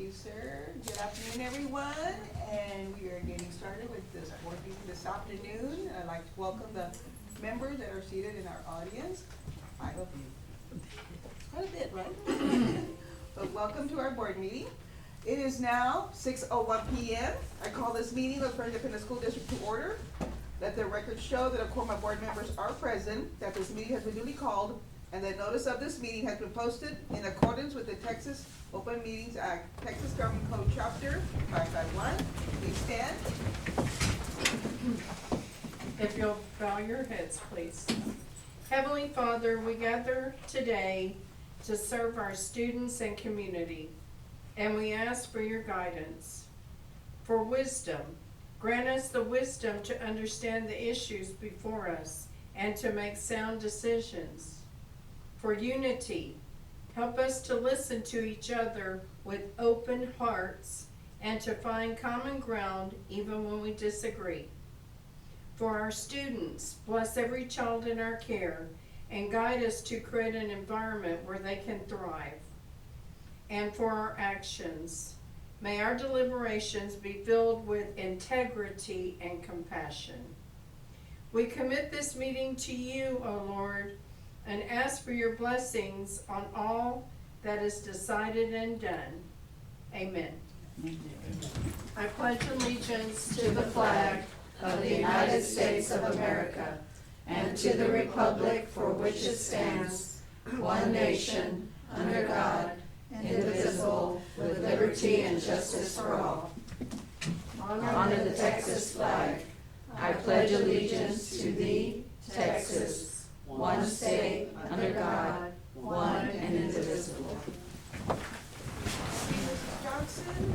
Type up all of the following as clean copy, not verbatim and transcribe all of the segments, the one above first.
you, sir. Good afternoon, everyone, and we are getting started with this board meeting this afternoon. I'd like to welcome the members that are seated in our audience. I hope you, quite a bit, right? But welcome to our board meeting. It is now 6:01 p.m. I call this meeting of the Independent School District to order. Let the record show that a quorum of board members are present, that this meeting has been duly called, and that notice of this meeting has been posted in accordance with the Texas Open Meetings Act, Texas Government Code Chapter 551. Please stand. If you'll bow your heads, please. Heavenly Father, we gather today to serve our students and community, and we ask for your guidance. For wisdom, grant us the wisdom to understand the issues before us and to make sound decisions. For unity, help us to listen to each other with open hearts and to find common ground even when we disagree. For our students, bless every child in our care and guide us to create an environment where they can thrive. And for our actions, may our deliberations be filled with integrity and compassion. We commit this meeting to you, O Lord, and ask for your blessings on all that is decided and done. Amen. I pledge allegiance to the flag of the United States of America and to the republic for which it stands, one nation, under God, indivisible, with liberty and justice for all. Honor the Texas flag. I pledge allegiance to thee, Texas, one state, under God, one and indivisible. Mrs. Johnson,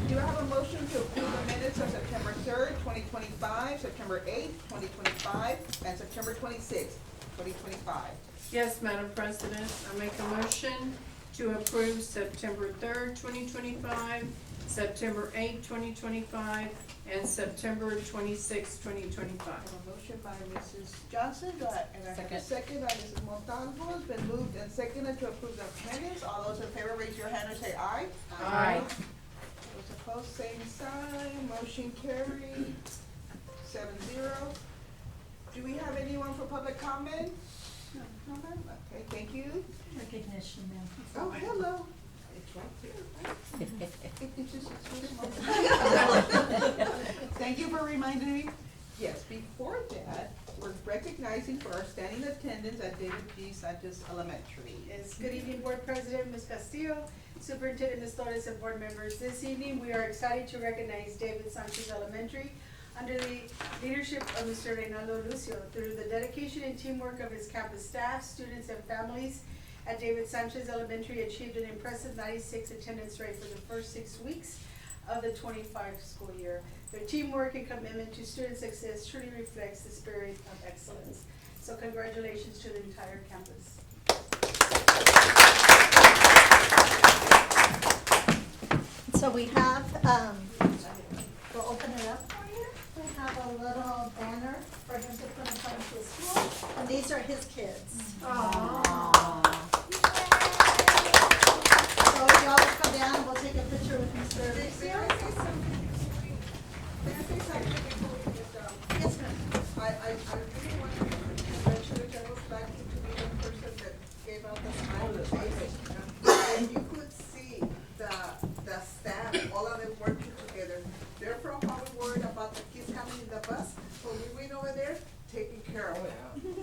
do I have a motion to approve the minutes of September 3rd, 2025, September 8th, 2025, and September 26th, 2025? Yes, Madam President, I make a motion to approve September 3rd, 2025, September 8th, 2025, and September 26th, 2025. I have a motion by Mrs. Johnson, and I have a second by Mrs. Montalvo. It's been moved and seconded to approve the minutes. All those in favor, raise your hand and say aye. Aye. Those opposed, same sign. Motion carried, 7-0. Do we have anyone for public comment? No, ma'am? Okay, thank you. Recognition, ma'am. Oh, hello. It's right there, right? It's just a small. Thank you for reminding me. Yes, before that, we're recognizing for our standing attendance at David G. Sanchez Elementary. Yes, good evening, Board President Ms. Castillo, Superintendent Ms. Torres, and board members. This evening, we are excited to recognize David Sanchez Elementary under the leadership of Mr. Reynaldo Lucio. Through the dedication and teamwork of his campus staff, students, and families at David Sanchez Elementary achieved an impressive 96 attendance rate for the first 6 weeks of the 25 school year. Their teamwork and commitment to student success truly reflects the spirit of excellence. So congratulations to the entire campus. So we have, we'll open it up for you. We have a little banner for him to put in front of his school, and these are his kids. So y'all will come down and we'll take a picture with Mr. Lucio. Can I say something before we get done? Yes, ma'am. I really want to mention the general flag to be the person that gave out the smile face. And you could see the staff, all of them working together. They're from Hollywood about the kids coming in the bus, but we went over there taking care of it.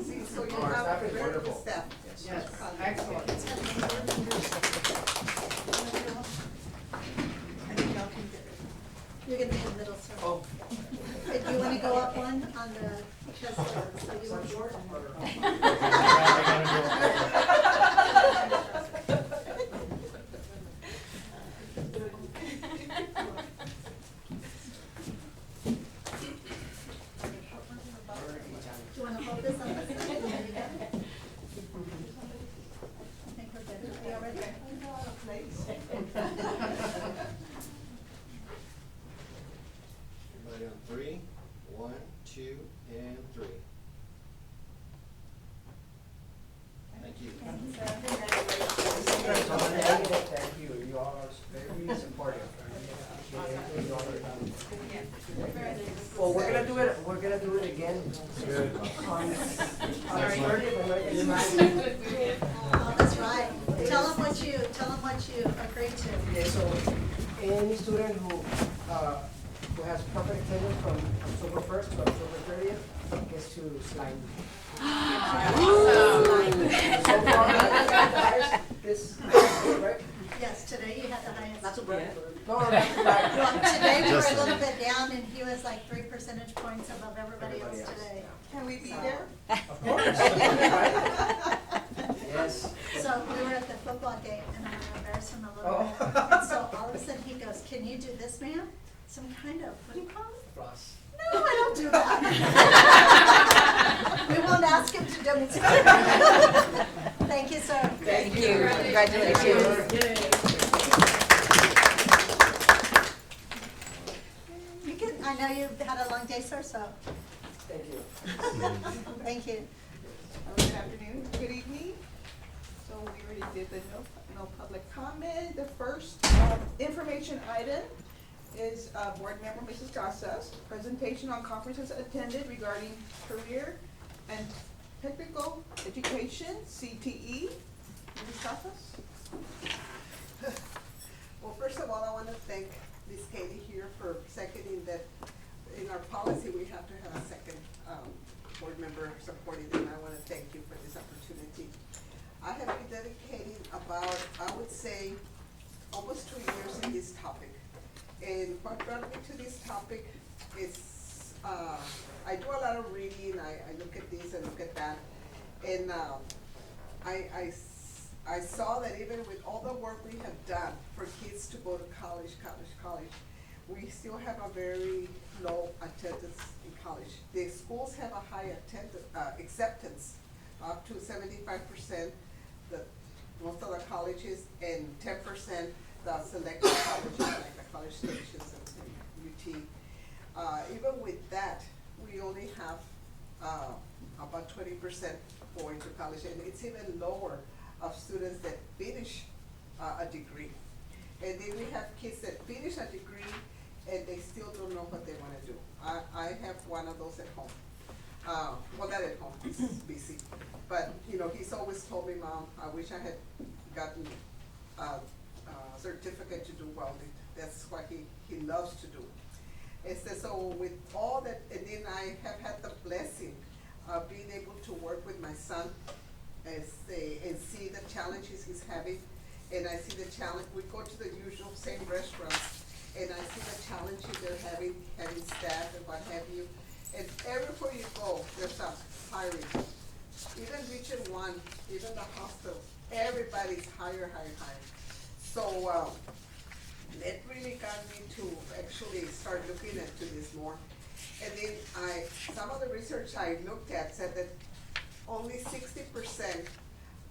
See, so you have a very good staff. Yes, excellent. I think y'all can get it. You're gonna be in the middle, sir. Oh. Do you wanna go up one on the, because, so you want short? Do you wanna hold this on the side? I think we're good. Are y'all ready? Everybody on 3, 1, 2, and 3. Thank you. Thank you, sir. Congratulations. Thank you. You all are very is important. Well, we're gonna do it again. On Thursday, but we're gonna get Oh, that's right. Tell them what you agreed to. Okay, so any student who has perfect attendance from October 1st to October 30th gets to slide. So far, guys, this, right? Yes, today you had the highest. Not to brag. No, not to brag. Well, today we were a little bit down and he was like 3 percentage points above everybody else today. Can we be there? Of course. Yes. So we were at the football game and I embarrassed him a little Oh. bit. And so all of a sudden he goes, "Can you do this, ma'am? Some kind of, what do you call it?" Floss. No, I don't do that. We won't ask him to do it. Thank you, sir. Thank you. Congratulations. You can, I know you've had a long day, sir, so Thank you. thank you. Good afternoon, good evening. So we already did the no public comment. The first information item is Board Member Mrs. Casas, presentation on conferences attended regarding career and technical education, CTE. Mrs. Casas? Well, first of all, I want to thank Ms. Katie here for seconding that in our policy, we have to have a second board member supporting them. I want to thank you for this opportunity. I have been dedicating about, I would say, almost 2 years in this topic. And what brought me to this topic is, I do a lot of reading, I look at this and look at that. And I saw that even with all the work we have done for kids to go to college, we still have a very low attendance in college. The schools have a high acceptance, up to 75%, most of the colleges, and 10% the selected colleges, like the College Stations and UT. Even with that, we only have about 20% going to college, and it's even lower of students that finish a degree. And then we have kids that finish a degree and they still don't know what they want to do. I have one of those at home. Well, not at home, he's busy. But, you know, he's always told me, "Mom, I wish I had gotten a certificate to do welding." That's what he loves to do. So with all that, and then I have had the blessing of being able to work with my son and see the challenges he's having. And I see the challenge, we go to the usual same restaurants, and I see the challenges they're having staff and what have you. And everywhere you go, there's a hiring. Even Region 1, even the hospitals, everybody's hire. So, it really got me to actually start looking into this more. And then some of the research I looked at said that only 60%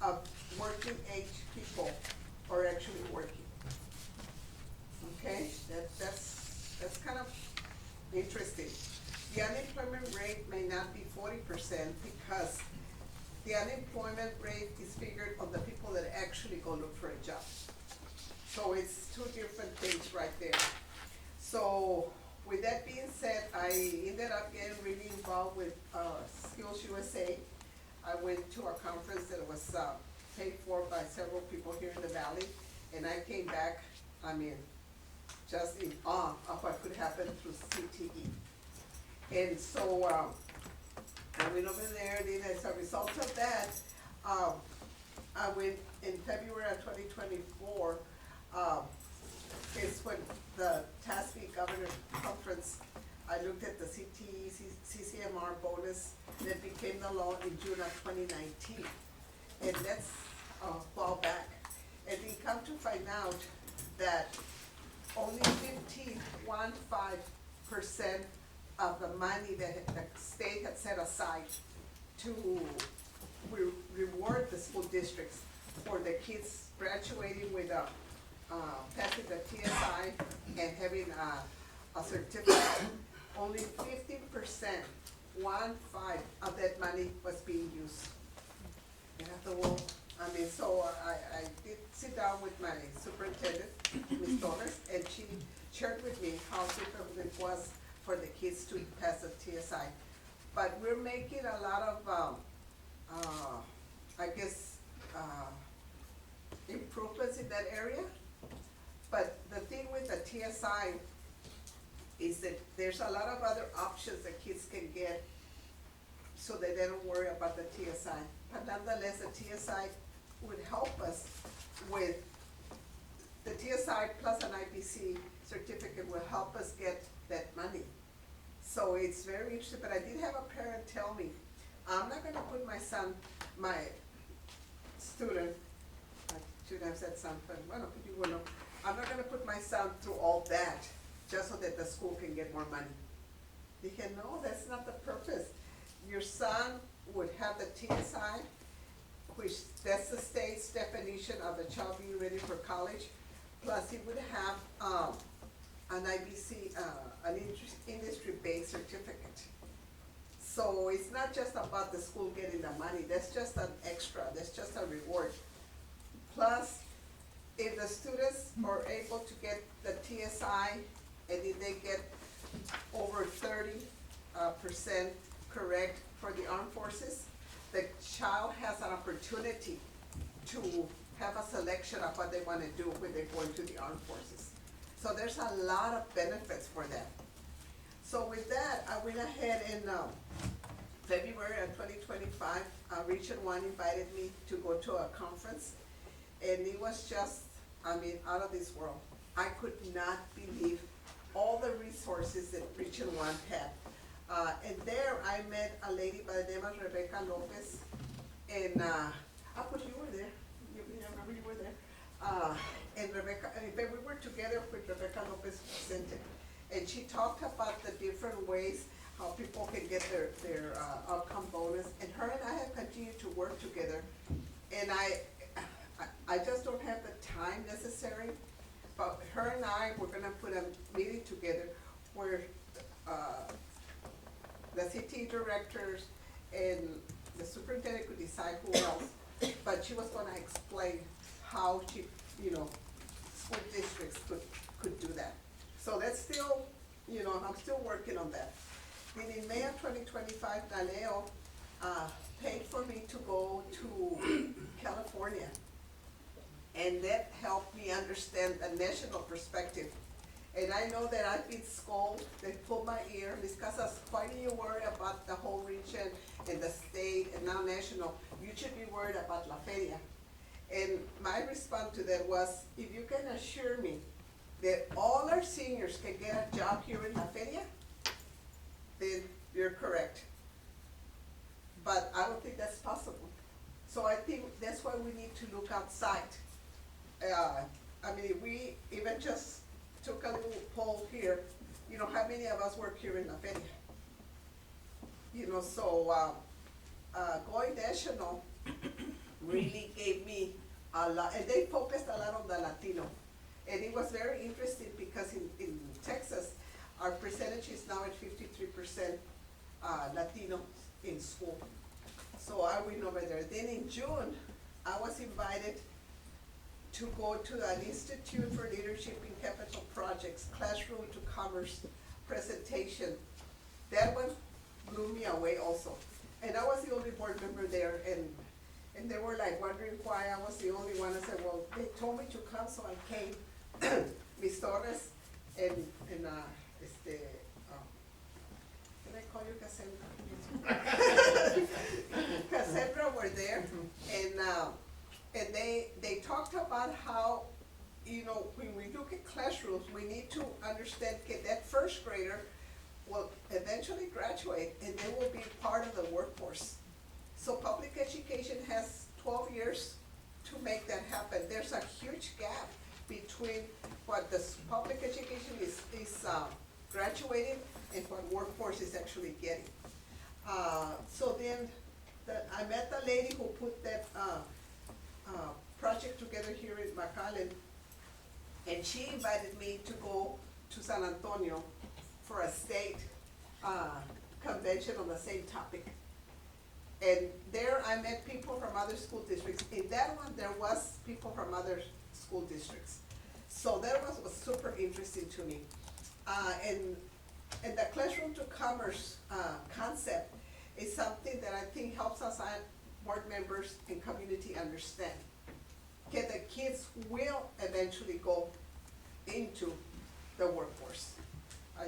of working age people are actually working. Okay, that's kind of interesting. The unemployment rate may not be 40% because the unemployment rate is figured on the people that actually go look for a job. So it's two different things right there. So with that being said, I ended up getting really involved with Skills USA. I went to a conference that was paid for by several people here in the Valley, and I came back, just in awe of what could happen through CTE. And so I went over there, and as a result of that, I went in February of 2024, is when the TASB Governor Conference, I looked at the CTE, CCMR bonus that became the law in June of 2019. And that's a while back. And we come to find out that only 15% of the money that the state had set aside to reward the school districts for the kids graduating with passing the TSI and having a certificate, only 15%, 1/5 of that money was being used. And I thought, well, so I did sit down with my superintendent Ms. Torres, and she shared with me how difficult it was for the kids to pass the TSI. But we're making a lot of, I guess, improvements in that area. But the thing with the TSI is that there's a lot of other options that kids can get so that they don't worry about the TSI. But nonetheless, the TSI would help us with, the TSI plus an IBC certificate will help us get that money. So it's very interesting, but I did have a parent tell me, I'm not gonna put my son, my student, I should have said son, but well, you will know, I'm not gonna put my son through all that just so that the school can get more money. They said, no, that's not the purpose. Your son would have the TSI, which that's the state's definition of a child being ready for college, plus he would have, an IBC, an industry-based certificate. So it's not just about the school getting the money, that's just an extra, that's just a reward. Plus, if the students are able to get the TSI, and if they get over 30% correct for the armed forces, the child has an opportunity to have a selection of what they wanna do when they go into the armed forces. So there's a lot of benefits for that. So with that, I went ahead and, February of 2025, Region 1 invited me to go to a conference, and it was just, I mean, out of this world. I could not believe all the resources that Region 1 had. And there I met a lady by the name of Rebecca Lopez, and, but you were there, you remember you were there. And Rebecca, in fact, we were together with Rebecca Lopez Vicente, and she talked about the different ways how people can get their outcome bonus, and her and I have continued to work together. And I just don't have the time necessary, but her and I, we're gonna put a meeting together where, the CT directors and the superintendent could decide who else, but she was gonna explain how she, school districts could do that. So that's still, I'm still working on that. Then in May of 2025, NALEO paid for me to go to California. And that helped me understand the national perspective. And I know that I've been scolded, they pulled my ear, Ms. Casas, why do you worry about the whole region and the state and now national? You should be worried about La Feria. And my response to that was, if you can assure me that all our seniors can get a job here in La Feria, then you're correct. But I don't think that's possible. So I think that's why we need to look outside. I mean, if we even just took a little poll here, how many of us work here in La Feria? So going national really gave me a lot, and they focused a lot on the Latino. And it was very interesting because in Texas, our percentage is now at 53% Latino in school. So I went over there. Then in June, I was invited to go to an Institute for Leadership in Capital Projects Classroom to Commerce presentation. That one blew me away also. And I was the only board member there, and they were like wondering why I was the only one. I said, well, they told me to come, so I came. Ms. Torres and can I call you Cassandra? Cassandra were there, and they talked about how, when we look at classrooms, we need to understand that first grader will eventually graduate and they will be part of the workforce. So public education has 12 years to make that happen. There's a huge gap between what the public education is graduating and what workforce is actually getting. So then I met the lady who put that project together here in McAllen, and she invited me to go to San Antonio for a state convention on the same topic. And there I met people from other school districts. In that one, there was people from other school districts. So that was super interesting to me. And the Classroom to Commerce, concept is something that I think helps us, board members and community understand. Okay, the kids will eventually go into the workforce.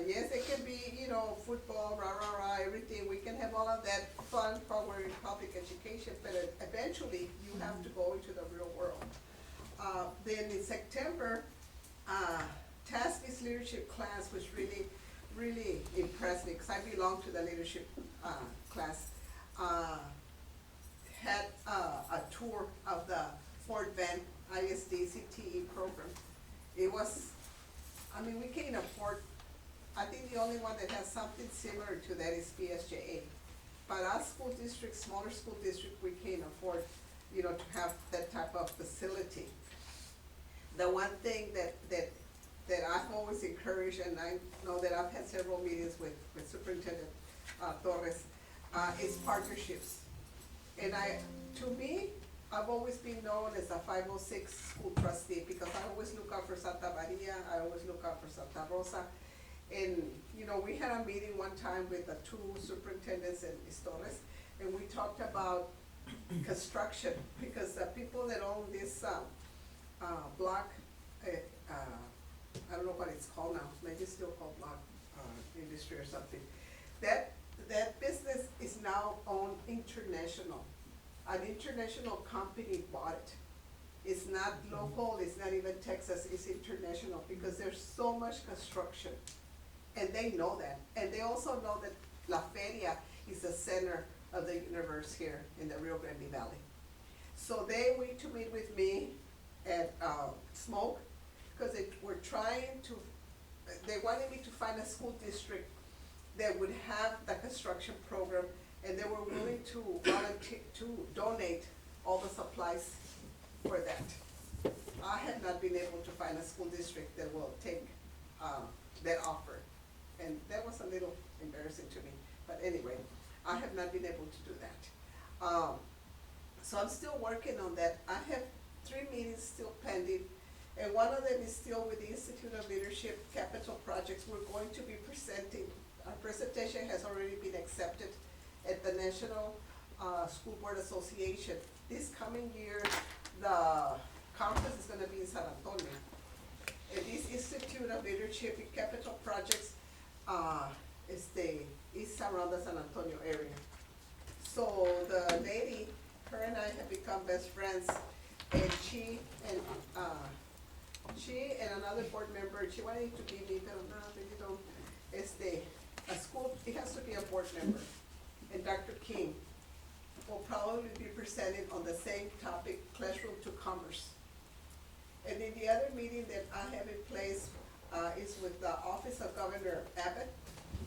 Yes, it can be, football, rah, rah, rah, everything, we can have all of that fun while we're in public education, but eventually you have to go into the real world. Then in September, TASKI's leadership class was really, really impressed me, because I belong to the leadership, class. Had, a tour of the Fort Bend ISD CTE program. It was, we can't afford, I think the only one that has something similar to that is PSJA. But our school district, smaller school district, we can't afford, to have that type of facility. The one thing that I've always encouraged, and I know that I've had several meetings with Superintendent Torres, is partnerships. And to me, I've always been known as a 506 school trustee, because I always look out for Santa Maria, I always look out for Santa Rosa. And, we had a meeting one time with the two superintendents and Ms. Torres, and we talked about construction, because the people that own this, block, I don't know what it's called now, maybe it's still called block, industry or something. That business is now owned international. An international company bought it. It's not local, it's not even Texas, it's international, because there's so much construction. And they know that. And they also know that La Feria is the center of the universe here in the Rio Grande Valley. So they went to meet with me at, Smoke, because they were they wanted me to find a school district that would have the construction program, and they were willing to volunteer, to donate all the supplies for that. I have not been able to find a school district that will take, that offer, and that was a little embarrassing to me, but anyway, I have not been able to do that. So I'm still working on that. I have 3 meetings still pending, and one of them is still with the Institute of Leadership Capital Projects. We're going to be presenting, our presentation has already been accepted at the National School Board Association. This coming year, the conference is gonna be in San Antonio. And this Institute of Leadership in Capital Projects, is around the San Antonio area. So the lady, her and I have become best friends, and she and another board member, she wanted to be me, but no, really don't, a school, it has to be a board member. And Dr. King will probably be presenting on the same topic, Classroom to Commerce. And then the other meeting that I have in place, is with the Office of Governor Abbott,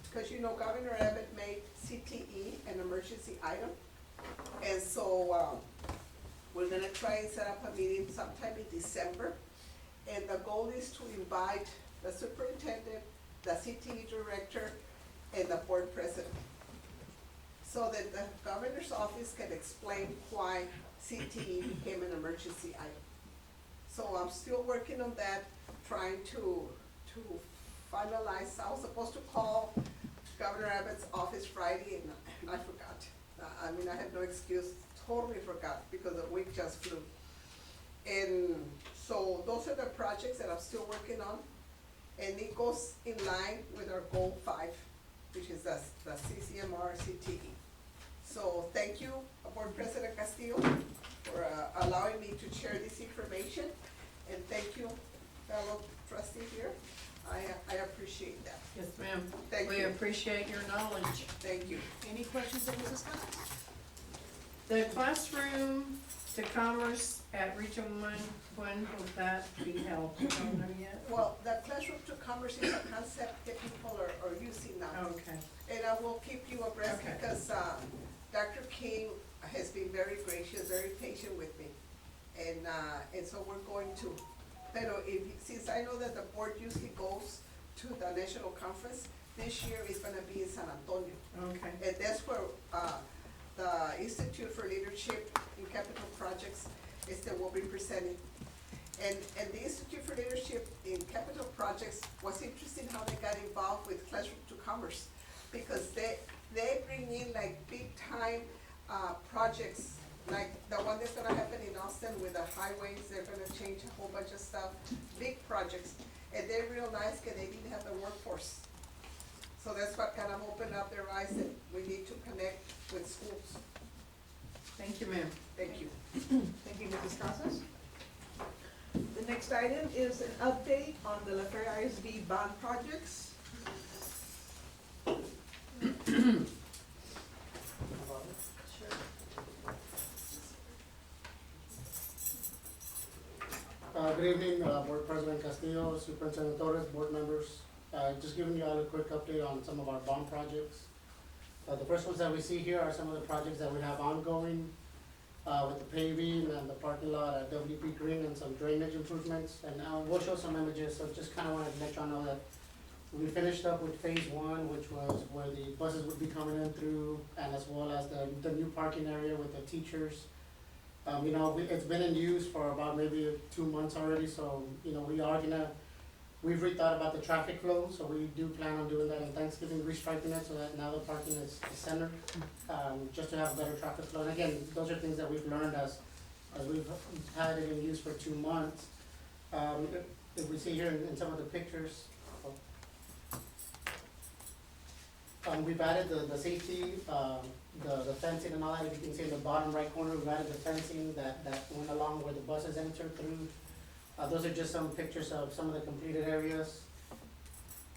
because Governor Abbott made CTE an emergency item. And so, we're gonna try and set up a meeting sometime in December. And the goal is to invite the superintendent, the CTE director, and the board president, so that the governor's office can explain why CTE became an emergency item. So I'm still working on that, trying to finalize. I was supposed to call Governor Abbott's office Friday, and I forgot. I have no excuse, totally forgot, because the week just flew. And so those are the projects that I'm still working on, and it goes in line with our goal 5, which is the CCMR CTE. So thank you, Board President Castillo, for allowing me to share this information, and thank you, fellow trustee here. I appreciate that. Yes, ma'am. Thank We you. appreciate your knowledge. Thank you. Any questions of Mrs. Cummings? The Classroom to Commerce at Region 1, when will that be held? You don't know yet? Well, the Classroom to Commerce is a concept that people are using now. Okay. And I will keep you abreast, Okay. because Dr. King has been very gracious, very patient with me. And so we're going to, since I know that the board usually goes to the national conference, this year is gonna be in San Antonio. Okay. And that's where the Institute for Leadership in Capital Projects is that we'll be presenting. And the Institute for Leadership projects, like the one that's gonna happen in Austin with the highways, they're gonna change a whole bunch of stuff, big projects. And they realized that they didn't have the workforce. So that's what kind of opened up their eyes that we need to connect with schools. Thank you, ma'am. Thank you. Thank you, Mrs. Casas. The next item is an update on the La Feria ISD bond projects. Good evening, Board President Castillo, Superintendent Torres, board members. Just giving you all a quick update on some of our bond projects. The first ones that we see here are some of the projects that we have ongoing, with the paving and the parking lot at WP Green and some drainage improvements. And we'll show some images, so just kinda wanted to let y'all know that we finished up with phase one, which was where the buses would be coming in through, and as well as the new parking area with the teachers. You know, it's been in use for about maybe 2 months already, so, you know, we've rethought about the traffic flow, so we do plan on doing that in Thanksgiving, restriping it so that now the parking is centered, just to have better traffic flow. And again, those are things that we've learned as we've had it in use for 2 months. If we see here in some of the pictures, we've added the safety, the fencing and all that. If you can see in the bottom right corner, we've added the fencing that went along where the buses enter through. Those are just some pictures of some of the completed areas.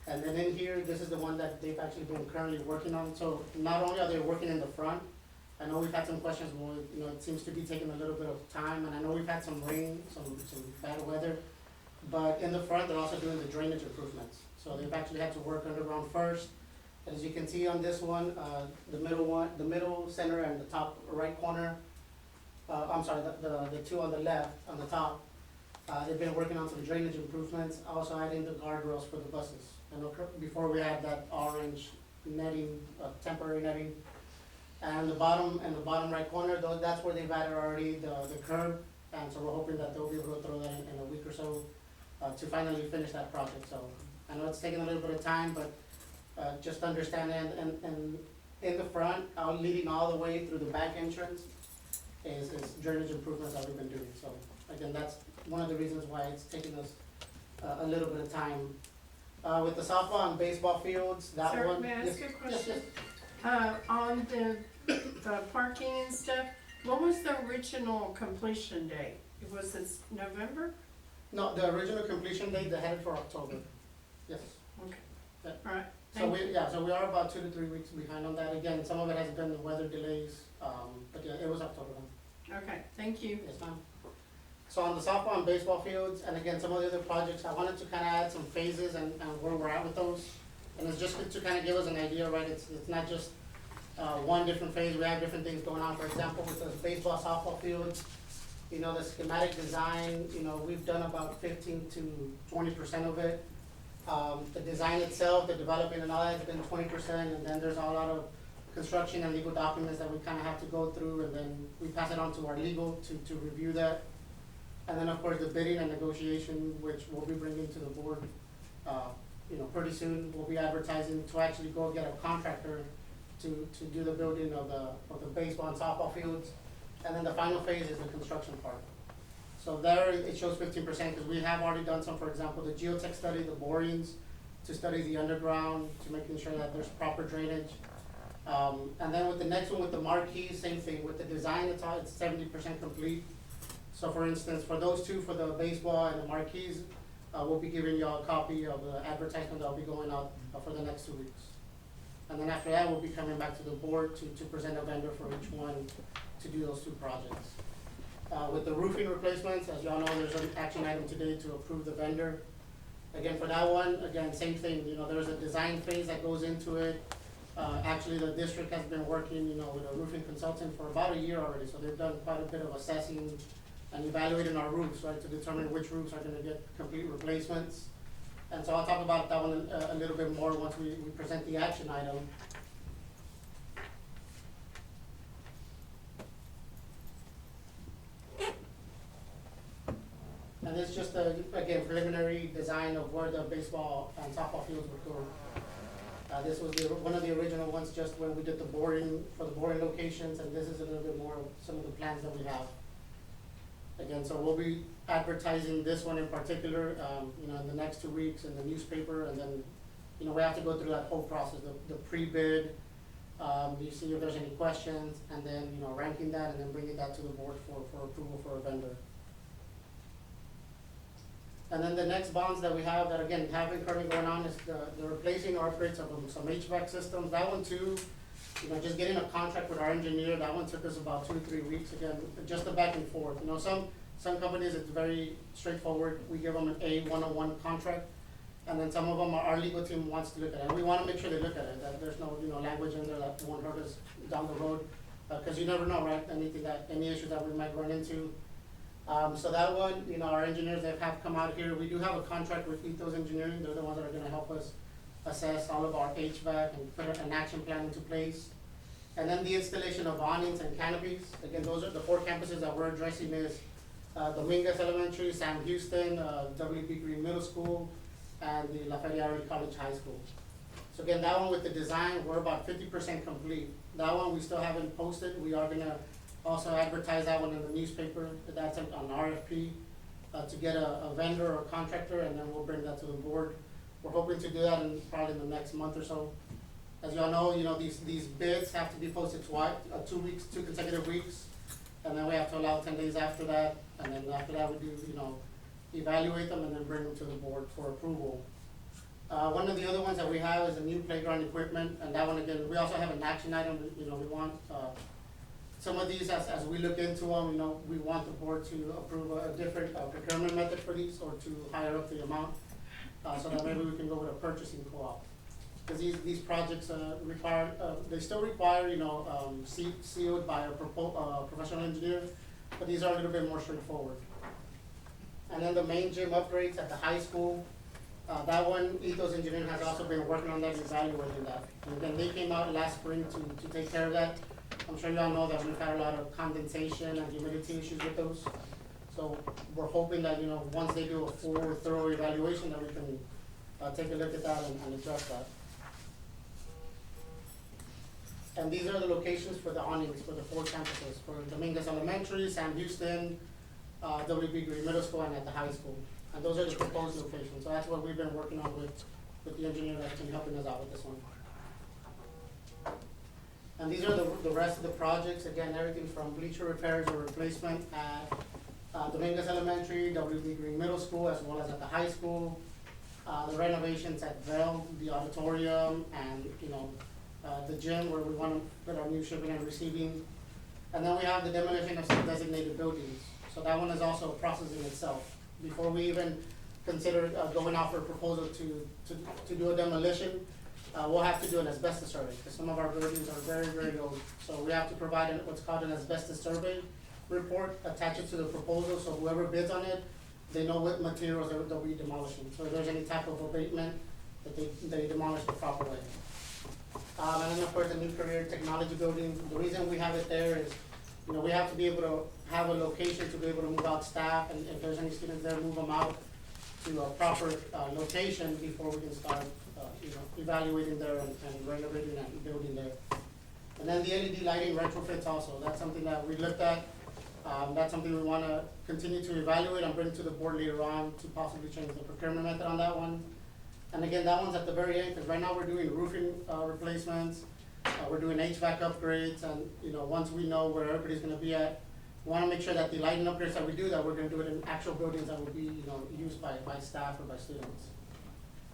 And then in here, this is the one that they've actually been currently working on. So not only are they working in the front, I know we've had some questions, well, you know, it seems to be taking a little bit of time, and I know we've had some rain, some bad weather. But in the front, they're also doing the drainage improvements. So they've actually had to work underground first. As you can see on this one, the middle center and the top right corner, I'm sorry, the two on the left, on the top, they've been working on some drainage improvements, also adding the guardrails for the buses. I know before we had that orange netting, temporary netting. And the bottom right corner, that's where they've added already the curb, and so we're hoping that they'll be able to throw that in a week or so, to finally finish that project. So I know it's taking a little bit of time, but just understand, and in the front, leading all the way through the back entrance is drainage improvements that we've been doing. So again, that's one of the reasons why it's taking us a little bit of time. With the softball and baseball fields, that Sir, one. may I ask yes, a question? yes. On the parking and stuff, what was the original completion date? Was it November? No, the original completion date, they had it for October. Yes. Okay. Yeah. All right, So thank you. so we are about 2 to 3 weeks behind on that. Again, some of it has been the weather delays, but yeah, it was October then. Okay, thank you. Yes, ma'am. So on the softball and baseball fields, and again, some of the other projects, I wanted to kind of add some phases and where we're at with those. And it's just to kind of give us an idea, right? It's not just one different phase. We have different things going on. For example, with the baseball, softball fields, you know, the schematic design, you know, we've done about 15 to 20% of it. The design itself, the development and all that has been 20%, and then there's a lot of construction and legal documents that we kind of have to go through, and then we pass it on to our legal to review that. And then, of course, the bidding and negotiation, which we'll be bringing to the board, you know, pretty soon. We'll be advertising to actually go get a contractor to do the building of the baseball and softball fields. And then the final phase is the construction part. So there, it shows 15%, because we have already done some, for example, the geotech study, the borings, to study the underground, to making sure that there's proper drainage. And then with the next one, with the marquees, same thing. With the design, it's 70% complete. So for instance, for those two, for the baseball and the marquees, we'll be giving you all a copy of the advertisement that'll be going out for the next 2 weeks. And then after that, we'll be coming back to the board to present a vendor for each one to do those 2 projects. With the roofing replacements, as y'all know, there's an action item today to approve the vendor. Again, for that one, again, same thing, you know, there's a design phase that goes into it. Actually, the district has been working, you know, with a roofing consultant for about a year already, so they've done quite a bit of assessing and evaluating our roofs, right, to determine which roofs are gonna get complete replacements. And so I'll talk about that one a little bit more once we present the action item. And it's just again, preliminary design of where the baseball and softball fields would go. This was one of the original ones, just when we did the boarding, for the boarding locations, and this is a little bit more of some of the plans that we have. Again, so we'll be advertising this one in particular, you know, in the next 2 weeks in the newspaper, and then, you know, we have to go through that whole process, the pre-bid, you see if there's any questions, and then, you know, ranking that, and then bringing that to the board for approval for a vendor. And then the next bonds that we have that, again, have been currently going on is the replacing or upgrades of some HVAC systems. That one too, you know, just getting a contract with our engineer, that one took us about 2 to 3 weeks, again, just the back and forth. You know, some companies, it's very straightforward. We give them an A101 contract, and then some of them, our legal team wants to look at it. And we wanna make sure they look at it, that there's no, you know, language in there that won't hurt us down the road. Cause you never know, right, any issue that we might run into. So that one, you know, our engineers that have come out here, we do have a contract with Ethos Engineering. They're the ones that are gonna help us assess all of our HVAC and put an action plan into place. And then the installation of awnings and canopies. Again, those are the 4 campuses that we're addressing is Dominguez Elementary, Sam Houston, W.B. Green Middle School, and the La Feria College High School. So again, that one with the design, we're about 50% complete. That one we still haven't posted. We are gonna also advertise that one in the newspaper. That's an RFP to get a vendor or contractor, and then we'll bring that to the board. We're hoping to do that in probably in the next month or so. As y'all know, you know, these bids have to be posted twice, 2 weeks, 2 consecutive weeks, and then we have to allow 10 days after that, and then after that we do, you know, evaluate them and then bring them to the board for approval. One of the other ones that we have is a new playground equipment, and that one again, we also have an action item. You know, we want some of these, as we look into them, you know, we want the board to approve a different procurement method for these, or to higher up the amount, so that maybe we can go with a purchasing co-op. Because these projects require, they still require, you know, sealed by a professional engineer, but these are a little bit more straightforward. And then the main gym upgrades at the high school, that one, Ethos Engineering has also been working on that, evaluating that. And then they came out last spring to take care of that. I'm sure y'all know that we've had a lot of condensation and humidity issues with those. So we're hoping that, you know, once they do a full, thorough evaluation, that we can take a look at that and address that. And these are the locations for the awnings for the 4 campuses, for Dominguez Elementary, Sam Houston, W.B. Green Middle School, and at the high school. And those are the proposed locations. So that's what we've been working on with the engineer that's been helping us out with this one. And these are the rest of the projects. Again, everything from bleacher repairs or replacement at Dominguez Elementary, W.B. Green Middle School, as well as at the high school. The renovations at Vail, the auditorium, and, you know, the gym where we want to put our new shipping and receiving. And then we have the demolition of some designated buildings. So that one is also a process in itself. Before we even consider going out for a proposal to do a demolition, we'll have to do an asbestos survey, because some of our buildings are very, very old. So we have to provide what's called an asbestos survey report, attach it to the proposal, so whoever bids on it, they know what materials they'll be demolishing. So if there's any type of abatement, that they demolish the proper way. And then of course, the new career technology building. The reason we have it there is, you know, we have to be able to have a location to be able to move out staff, and if there's any students there, move them out to a proper location before we can start, you know, evaluating there and renovating and building there. And then the LED lighting retrofits also. That's something that we looked at. That's something we want to continue to evaluate and bring to the board later on to possibly change the procurement method on that one. And again, that one's at the very end, because right now we're doing roofing replacements, we're doing HVAC upgrades, and, you know, once we know where everybody's gonna be at, we wanna make sure that the lighting upgrades that we do, that we're gonna do it in actual buildings that will be, you know, used by staff or by students.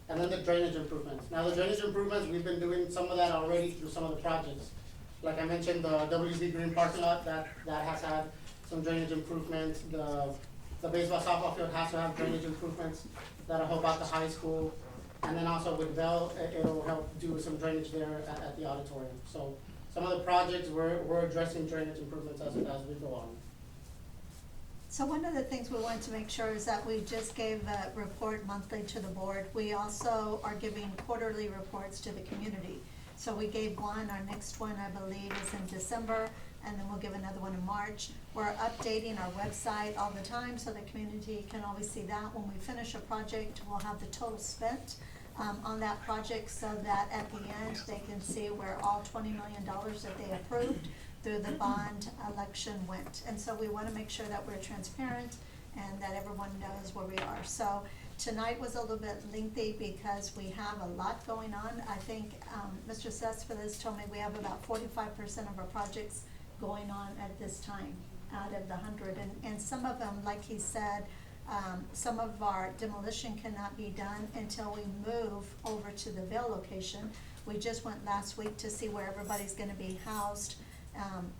And then the drainage improvements. Now, the drainage improvements, we've been doing some of that already through some of the projects. Like I mentioned, the W.B. Green parking lot, that has had some drainage improvements. The baseball softball field has to have drainage improvements that'll help out the high school. And then also with Bell, it'll help do some drainage there at the auditorium. So some of the projects, we're addressing drainage improvements as we go on. So one of the things we want to make sure is that we just gave a report monthly to the board. We also are giving quarterly reports to the community. So we gave one, our next one, I believe, is in December, and then we'll give another one in March. We're updating our website all the time so the community can always see that. When we finish a project, we'll have the total spent on that project so that at the end, they can see where all $20 million that they approved through the bond election went. And so we wanna make sure that we're transparent and that everyone knows where we are. So tonight was a little bit lengthy because we have a lot going on. I think, Mr. Cespedes told me we have about 45% of our projects going on at this time out of the 100. And some of them, like he said, some of our demolition cannot be done until we move over to the Vail location. We just went last week to see where everybody's gonna be housed,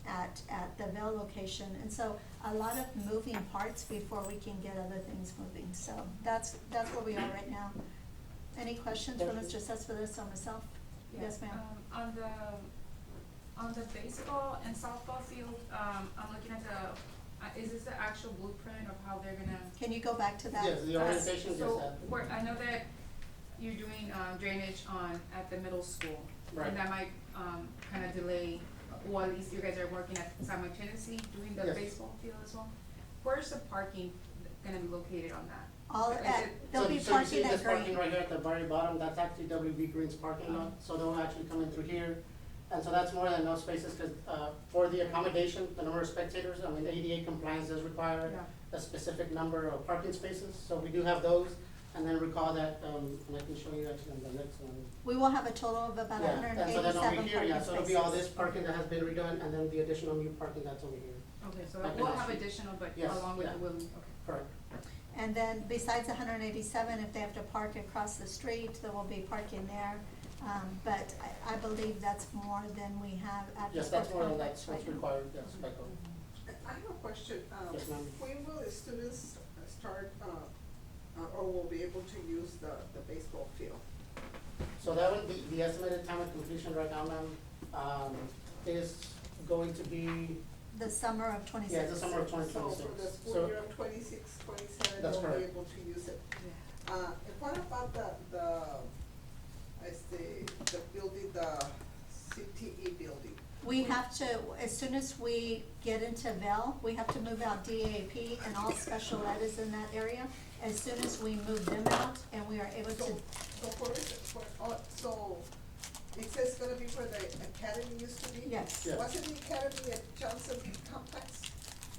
at the Vail location. And so a lot of moving parts before we can get other things moving. So that's where we are right now. Any questions for Mr. Cespedes or myself? Yes, ma'am. On the baseball and softball field, I'm looking at is this the actual blueprint of how they're gonna? Can you go back to that? Yes, the orientation just So, that. I know that you're doing, drainage at the middle school. Right. And that might, kinda delay, or at least you guys are working at simultaneously doing the Yes. baseball field as well? Where's the parking gonna be located on that? All Is at, it- they'll be So you parking see at this parking Green. right here at the very bottom, that's actually WB Green's parking lot, so they'll actually come in through here. And so that's more than enough spaces, cause, for the accommodation, the number of spectators, I mean, ADA compliance does require Yeah. a specific number of parking spaces, so we do have those. And then recall that, and I can show you actually on the next one. We will have a total of about Yeah, 187 and so then parking over spaces. here, yeah, so it'll be all this parking that has been redone, and then the additional new parking that's over here. Okay, so Like we'll in the have street. additional, but Yes, along with yeah. the Willie, okay. Correct. And then besides 187, if they have to park across the street, there will be parking there. But I believe that's more than we have at the Yes, that's sports more than complex that's what's right now. required, yes, by code. I have a question. Yes, ma'am. When will the students start, or will be able to use the baseball field? So that would be, the estimated time of completion right now, ma'am, is going to be, The summer of 26. yeah, the summer of twenty So twenty-six. for the school year of 26, 27, That's they'll be correct. able to use it. And what about the building, the CTE building? We have to, as soon as we get into Vail, we have to move out DAP and all special ed is in that area. As soon as we move them out and we are able So, to, so where is it, so it says gonna be where the academy used to be? yes, Yeah. Wasn't the academy at Johnson Complex?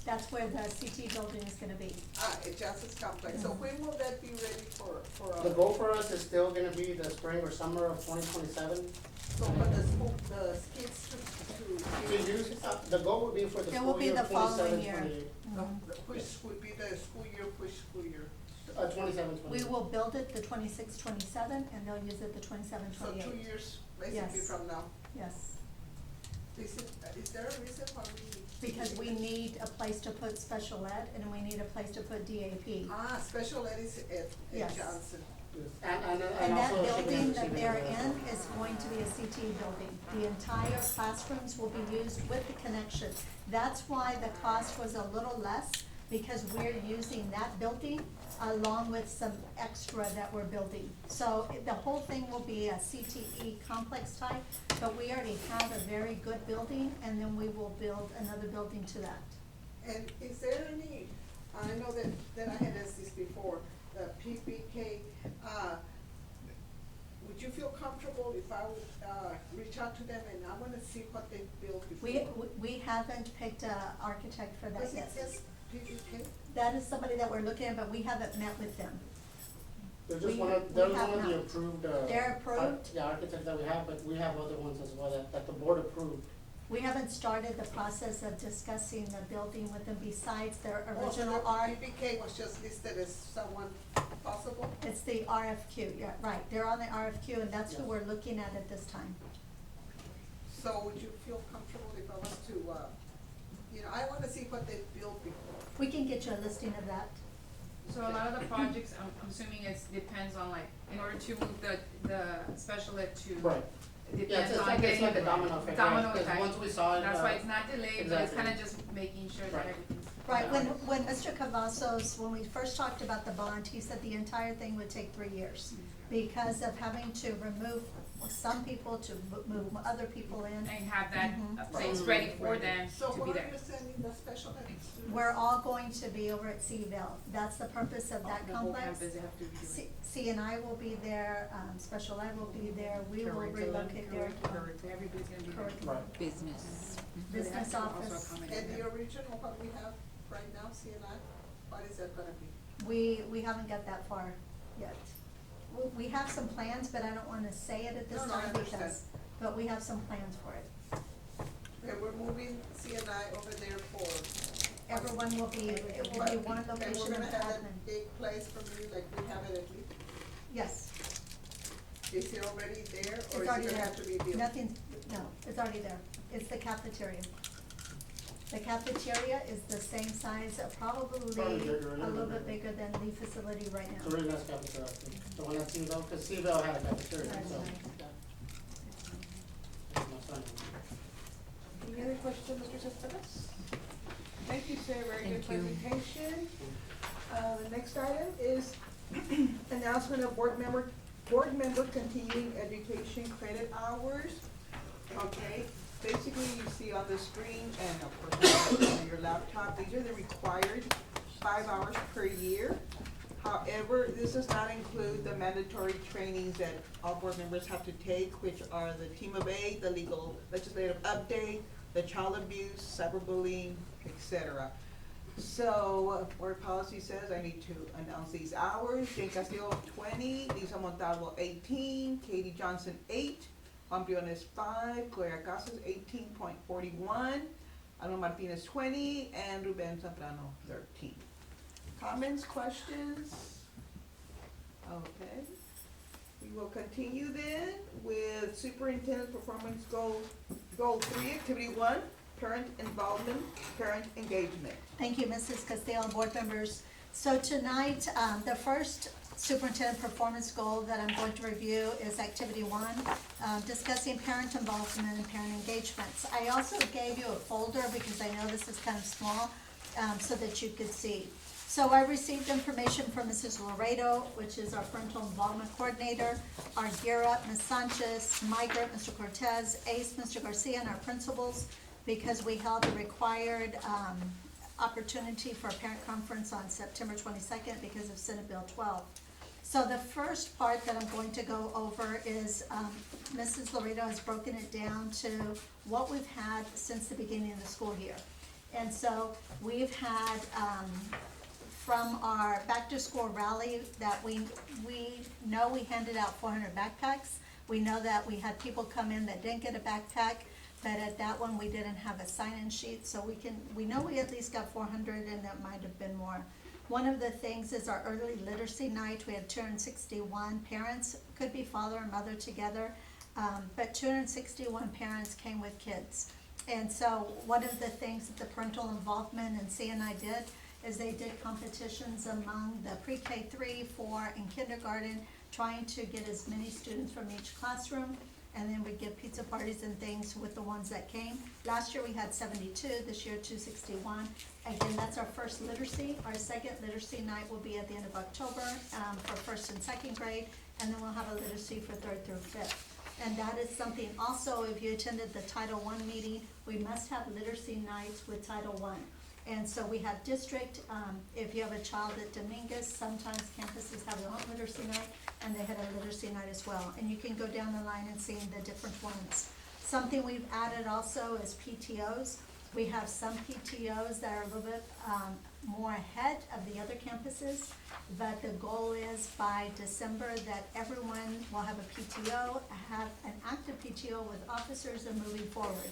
that's where the CT building is gonna be. At Johnson's Complex, so when will that be ready for? The goal for us is still gonna be the spring or summer of 2027. So for the school, the kids To use, the goal would be for the It will school be year the following 27, year. 28. Mhm. Which would be the school year, which school year? 27, 28. We will build it the 26, 27, and they'll use it the 27, So 28. 2 years, basically Yes. from now. Yes, Is there a reason why we? because we need a place to put special ed and we need a place to put DAP. Special ed is at Yes. Johnson. Yes. And that also shipping building and that receiving they're as well. in is going to be a CT building. The entire classrooms will be used with the connection. That's why the cost was a little less, because we're using that building along with some extra that we're building. So the whole thing will be a CTE complex type, but we already have a very good building, and then we will build another building to that. And is there any, I know that I had asked this before, the PBK, would you feel comfortable if I would, reach out to them and I wanna see what they built before? We haven't picked a architect for that Does it yet. says PBK? That is somebody that we're looking at, but we haven't met with them. They're just we- one of, we they're have one of the not. approved, They're approved? Yeah, architects that we have, but we have other ones as well that the board approved. We haven't started the process of discussing the building with them besides their Oh, so original the art. PBK was just listed as someone possible? It's the RFQ, yeah, right, they're on the RFQ and that's who Yes. we're looking at this time. So would you feel comfortable if I was to, I wanna see what they built before. We can get you a listing of that. So a lot of the projects, I'm assuming it depends on like, in order to move the special ed to. Right. It Yeah, depends it's on like, it's getting. like a domino effect, Domino right? Because effect. once we saw it, That's why it's not delayed, but it's exactly. kinda just making sure that Right. everything's. Right, when Mr. Cavazos, when we first talked about the bond, he said the entire thing would take 3 years because of having to remove some people to move other people in. And have that Mhm. place ready for them So to be where there. are you sending the special ed students? We're all going to be over at Seaville. That's the purpose of that The whole complex. campus, they have to be doing. C&I will be there, special ed will be there, we will relocate there. Everybody's gonna be there. Curriculum. Right. Business. They have Business to also office. accommodate And the them. original, what we have right now, CNI, what is that gonna be? We haven't got that far yet. We have some plans, but I don't wanna say it at this No, no, I time understand. because, but we have some plans for it. Okay, we're moving CNI over there for. Everyone will be, it will be one And location we're of gonna have admin. a big place for me, like we have it at least. Yes, Is it already there, it's or is already it gonna there. have to be built? Nothing, no, it's already there. It's the cafeteria. The cafeteria is the same size, Probably probably bigger, a little bit bigger than the facility right It's now. a really nice cafeteria, I think. The one at Seaville, because Seaville had a cafeteria, That's so. nice. It's my son. Any other questions, Mr. Cespedes? Thank you, sir, very good Thank you. presentation. The next item is announcement of board member continuing education credit hours. Okay, basically you see on the screen, and of course on your laptop, these are the required 5 hours per year. However, this does not include the mandatory trainings that all board members have to take, which are the Team of 8, the legal legislative update, the child abuse, cyberbullying, etc. So, board policy says I need to announce these hours. Jane Castillo, 20, Lisa Montalvo, 18, Katie Johnson, 8, Juan Briones, 5, Gloria Casas, 18.41, Alma Martinez, 20, and Ruben Zambrano, 13. Comments, questions? Okay. We will continue then with Superintendent Performance Goal 3, Activity 1, Parent Involvement, Parent Engagement. Thank you, Mrs. Castillo and board members. So tonight, the first superintendent performance goal that I'm going to review is activity 1, discussing parent involvement and parent engagements. I also gave you a folder because I know this is kind of small, so that you could see. So I received information from Mrs. Laredo, which is our parental involvement coordinator, our Gear Up, Ms. Sanchez, Migrant, Mr. Cortez, ACE, Mr. Garcia, and our principals, because we held a required opportunity for a parent conference on September 22nd because of Senate Bill 12. So the first part that I'm going to go over is Mrs. Laredo has broken it down to what we've had since the beginning of the school year. And so we've had from our back to school rally that we know we handed out 400 backpacks. We know that we had people come in that didn't get a backpack, but at that one we didn't have a sign-in sheet, so we know we at least got 400 and that might have been more. One of the things is our early literacy night. We had 261 parents, could be father and mother together, but 261 parents came with kids. And so one of the things that the parental involvement and CNI did is they did competitions among the pre-K 3, 4, and kindergarten, trying to get as many students from each classroom, and then we'd give pizza parties and things with the ones that came. Last year we had 72, this year 261. Again, that's our first literacy. Our second literacy night will be at the end of October for first and second grade, and then we'll have a literacy for third through fifth. And that is something also, if you attended the Title I meeting, we must have literacy nights with Title I. And so we have district, if you have a child at Dominguez, sometimes campuses have their own literacy night, and they had a literacy night as well. And you can go down the line and see the different ones. Something we've added also is PTOs. We have some PTOs that are a little bit more ahead of the other campuses, but the goal is by December that everyone will have a PTO, have an active PTO with officers and moving forward.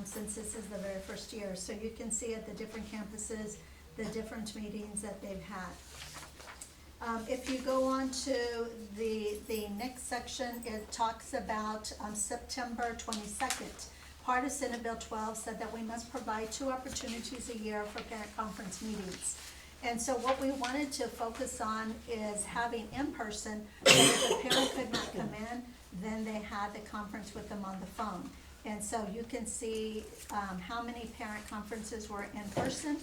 Since this is the very first year. So you can see at the different campuses, the different meetings that they've had. If you go on to the next section, it talks about September 22nd. Part of Senate Bill 12 said that we must provide 2 opportunities a year for parent conference meetings. And so what we wanted to focus on is having in-person, but if the parent could not come in, then they had the conference with them on the phone. And so you can see, how many parent conferences were in person.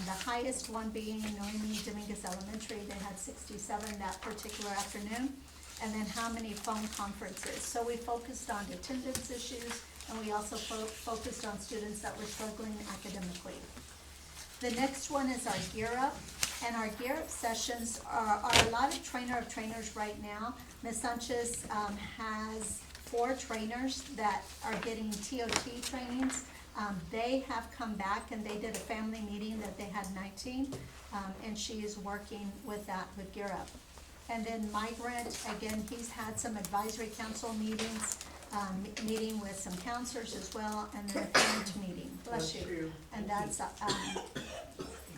The highest one being Noemi Dominguez Elementary, they had 67 that particular afternoon. And then how many phone conferences. So we focused on attendance issues, and we also focused on students that were struggling academically. The next one is our Gear Up, and our Gear Up sessions are a lot of trainer of trainers right now. Ms. Sanchez has 4 trainers that are getting TOT trainings. They have come back and they did a family meeting that they had 19, and she is working with that with Gear Up. And then Migrant, again, he's had some advisory council meetings, meeting with some counselors as well, and then a parent meeting, bless you. And that's,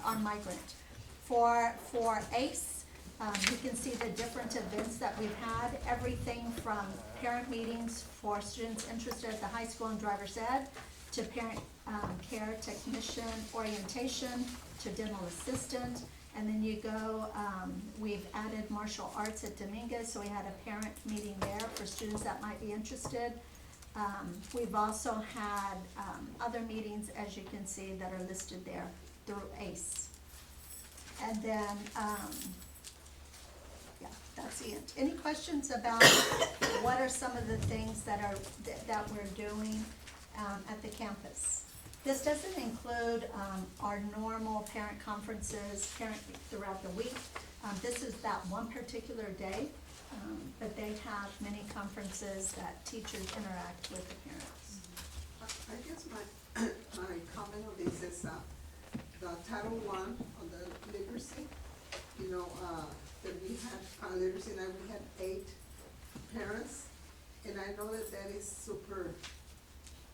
on Migrant. For ACE, you can see the different events that we've had, everything from parent meetings for students interested at the high school in driver's ed, to parent care technician orientation, to dental assistant. And then you go, we've added martial arts at Dominguez, so we had a parent meeting there for students that might be interested. We've also had other meetings, as you can see, that are listed there through ACE. And then, yeah, that's it. Any questions about what are some of the things that we're doing at the campus? This doesn't include our normal parent conferences throughout the week. This is that one particular day, but they have many conferences that teachers interact with the parents. I guess my comment on this is, the Title I on the literacy, that we had, literacy night, we had 8 parents, and I know that is super,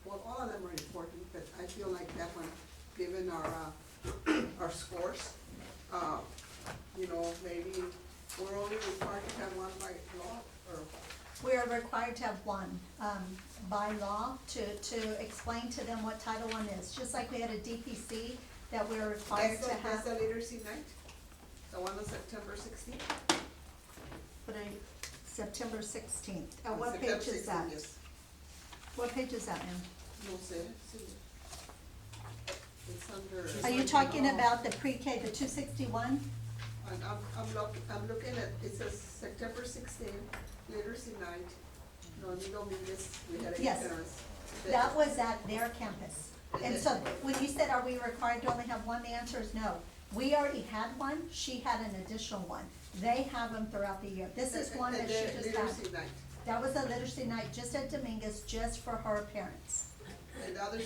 well, all of them are important, but I feel like that one, given our scores, maybe we're only required to have one by law, or? We are required to have one, by law, to explain to them what Title I is, just like we had a DPC that we're required to have. That's the literacy night, the one on September 16th? September 16th. On What September page is that? 16th, yes. What page is that, ma'am? No sé, sí. It's under. Are you talking about the pre-K, the 261? And I'm looking at, it says September 16th, literacy night, Noemi Dominguez, we had 8 Yes. parents. That was at their campus. And so when you said, are we required to only have one, the answer is no. We already had one, she had an additional one. They have them throughout the year. This is one that she just Literacy had. night, That was a literacy night just at Dominguez, just for her parents. and the other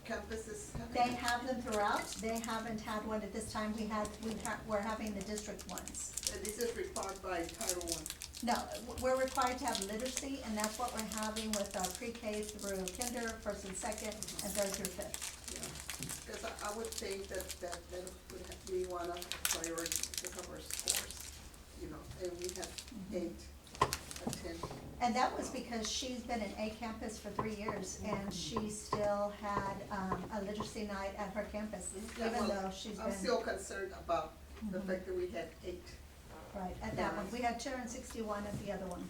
campuses have. They have them throughout. They haven't had one at this time. We're having the district ones. And this is required by Title I. No, we're required to have literacy, and that's what we're having with our pre-K through kinder, first and second, and third through fifth. Because I would think that we wanna prioritize because of our scores, and we have 8 attend. And that was because she's been in A campus for 3 years, and she still had, a literacy night at her campus, Yeah, even well, though she's been. I'm still concerned about the Mhm. fact that we had 8. Right, at that one. We had 261 at the other one,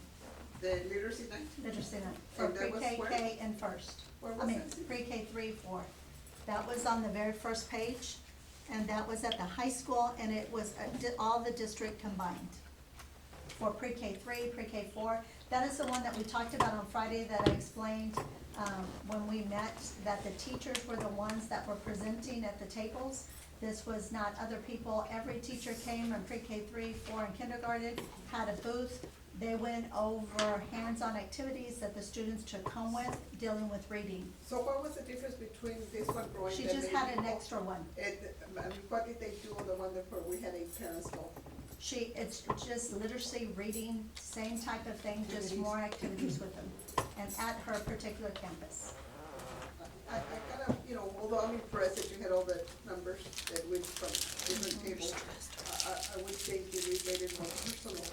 The literacy night, literacy night, for And that was pre-K, where? K, and first. Where I was mean, that? pre-K 3, 4. That was on the very first page, and that was at the high school, and it was all the district combined. For pre-K 3, pre-K 4, that is the one that we talked about on Friday that I explained, when we met, that the teachers were the ones that were presenting at the tables. This was not other people. Every teacher came in pre-K 3, 4, and kindergarten, had a booth. They went over hands-on activities that the students took home with, dealing with reading. so what was the difference between this one growing? She that just maybe had an more- extra one. what did they do on the one that where we had 8 parents go? It's just literacy, reading, same type of thing, just more activities with them, and at her particular campus. I kind of, although I'm impressed that you had all the numbers that went from different tables, I would think that we made it more personal,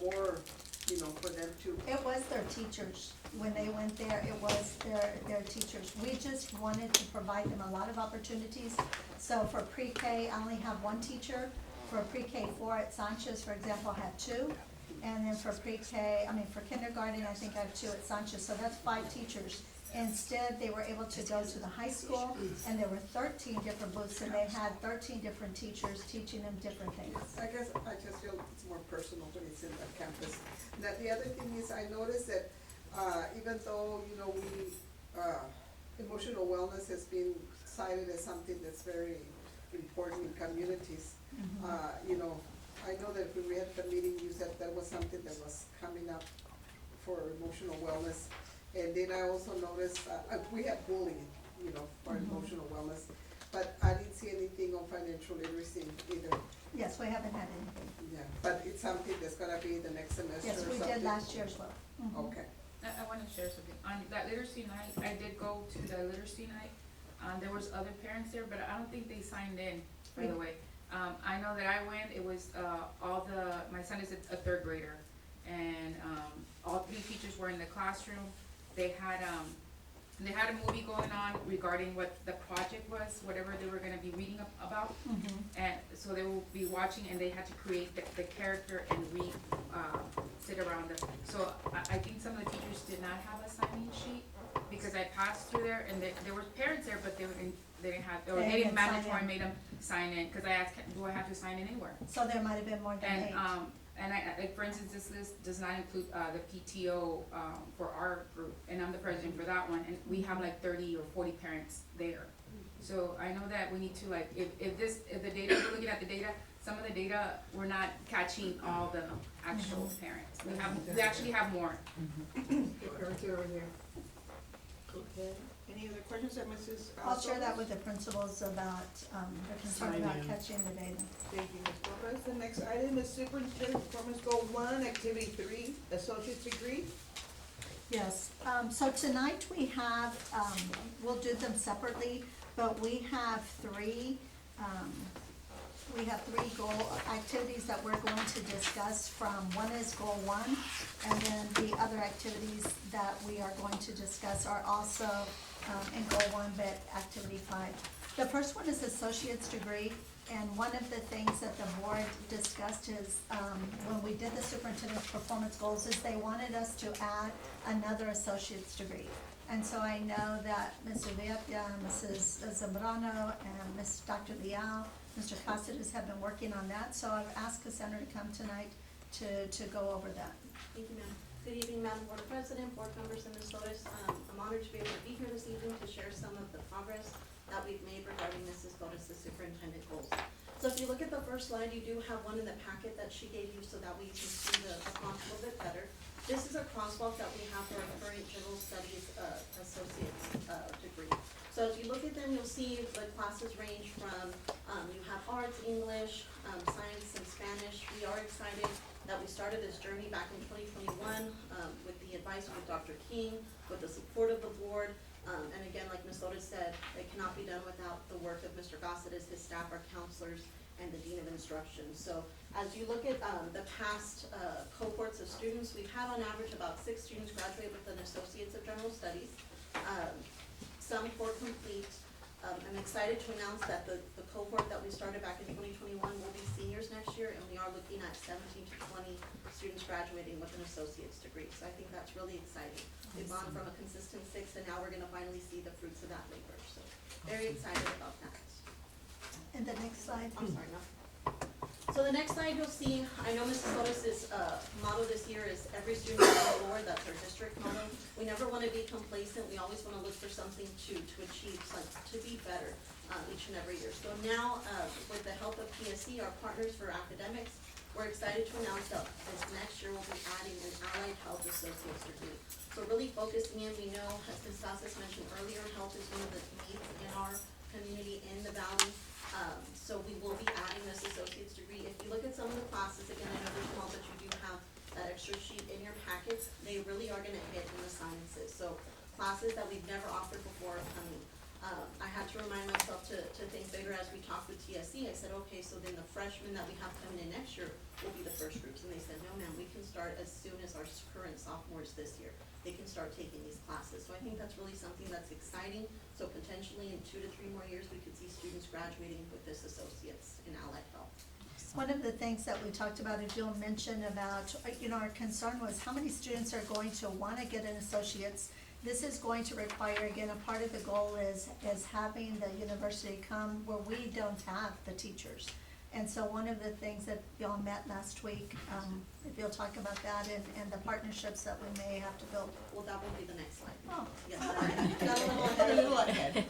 more, for them to. It was their teachers, when they went there, it was their teachers. We just wanted to provide them a lot of opportunities. So for pre-K, I only have 1 teacher. For pre-K 4 at Sanchez, for example, I have 2. And then for for kindergarten, I think I have 2 at Sanchez, so that's 5 teachers. Instead, they were able to go to the high school, and there were 13 different booths, and they had 13 different teachers teaching them different things. I guess I just feel it's more personal when it's in the campus. Now, the other thing is, I noticed that, even though, you know, emotional wellness has been cited as something that's very important in communities, you know, I know that when we had the meeting, you said that was something that was coming up for emotional wellness. And then I also noticed, we have bullying, you know, for emotional wellness, but I didn't see anything on financial literacy either. Yes, we haven't had anything. Yeah, but it's something that's gonna be the next semester or Yes, something? we did last year as well. Okay. I wanna share something. On that literacy night, I did go to the literacy night. There was other parents there, but I don't think they signed in, by the way. I know that I went, it was, my son is a third grader, and, all three teachers were in the classroom. They had a movie going on regarding what the project was, whatever they were gonna be reading about. And so they will be watching, and they had to create the character and read, sit around it. So I think some of the teachers did not have a sign-in sheet, because I passed through there, and there were parents there, but they didn't have, or They they didn't didn't sign mandatory in. made them sign in, cause I asked, do I have to sign in anywhere? So there might have been more than And, 8. and like, for instance, this list does not include, the PTO, for our group, and I'm the president for that one, and we have like 30 or 40 parents there. So I know that we need to, like, if the data, we're looking at the data, some of the data, we're not catching all the actual parents. We actually have more. Any other questions that Mrs. I'll share that Lopez? with the principals about, the concern about catching the data. Thank you, Ms. Lopez. The next item is Superintendent Performance Goal 1, Activity 3, Associate's Degree. Yes, so tonight we have, we'll do them separately, but we have three goal activities that we're going to discuss from, one is goal 1, and then the other activities that we are going to discuss are also, in goal 1, but activity 5. The first one is associate's degree, and one of the things that the board discussed is, when we did the superintendent's performance goals, is they wanted us to add another associate's degree. And so I know that Ms. Urieta, Mrs. Zambrano, and Dr. Liao, Mr. Cáceres have been working on that, so I've asked Cassandra to come tonight to go over that. Thank you, ma'am. Good evening, Madam Board President, board members, and Ms. Flores. I'm honored to be able to be here this evening to share some of the progress that we've made regarding Mrs. Flores' superintendent goals. So if you look at the first slide, you do have one in the packet that she gave you so that we can see the font a little bit better. This is a crosswalk that we have for our current general studies associate's degree. So as you look at them, you'll see the classes range from, you have arts, English, science, and Spanish. We are excited that we started this journey back in 2021 with the advice of Dr. King, with the support of the board. And again, like Ms. Flores said, it cannot be done without the work of Mr. Cáceres, his staff, our counselors, and the Dean of Instruction. So as you look at the past cohorts of students, we've had on average about 6 students graduate with an Associates of General Studies. Some 4 complete. I'm excited to announce that the cohort that we started back in 2021 will be seniors next year, and we are looking at 17 to 20 students graduating with an associate's degree. So I think that's really exciting. We've gone from a consistent 6, and now we're gonna finally see the fruits of that labor. So very excited about that. And the next slide. I'm sorry, no. So the next slide you'll see, I know Mrs. Flores' motto this year is every student is a Lord, that's our district motto. We never wanna be complacent, we always wanna look for something to achieve, like, to be better each and every year. So now, with the help of PSC, our partners for academics, we're excited to announce that this next year we'll be adding an allied health associate's degree. So really focusing in, we know, as Ms. Casas mentioned earlier, health is one of the needs in our community in the valley. So we will be adding this associate's degree. If you look at some of the classes, again, I know there's small, but you do have that extra sheet in your packets. They really are gonna hit in the sciences. So classes that we've never offered before are coming. I had to remind myself to think bigger as we talked with TSC. I said, okay, so then the freshmen that we have coming in next year will be the first groups. And they said, no, ma'am, we can start as soon as our current sophomores this year. They can start taking these classes. So I think that's really something that's exciting. So potentially in 2 to 3 more years, we could see students graduating with this associates in allied health. One of the things that we talked about, if you'll mention about, our concern was how many students are going to wanna get an associate's This is going to require, again, a part of the goal is having the university come where we don't have the teachers. And so one of the things that y'all met last week, if you'll talk about that and the partnerships that we may have to build. Well, that will be the next slide. Oh, Yes, got a little ahead.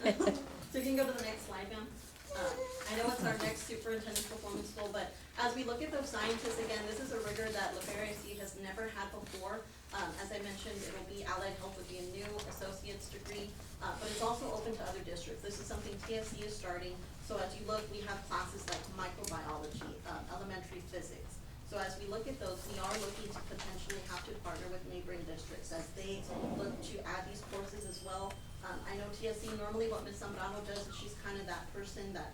So you can go to the next slide, ma'am. I know it's our next superintendent performance goal, but as we look at those scientists, again, this is a rigor that LaFerre IC has never had before. As I mentioned, it will be allied health would be a new associate's degree, but it's also open to other districts. This is something TSC is starting. So as you look, we have classes like microbiology, elementary physics. So as we look at those, we are looking to potentially have to partner with neighboring districts as they look to add these courses as well. I know TSC, normally what Ms. Zambrano does is she's kind of that person that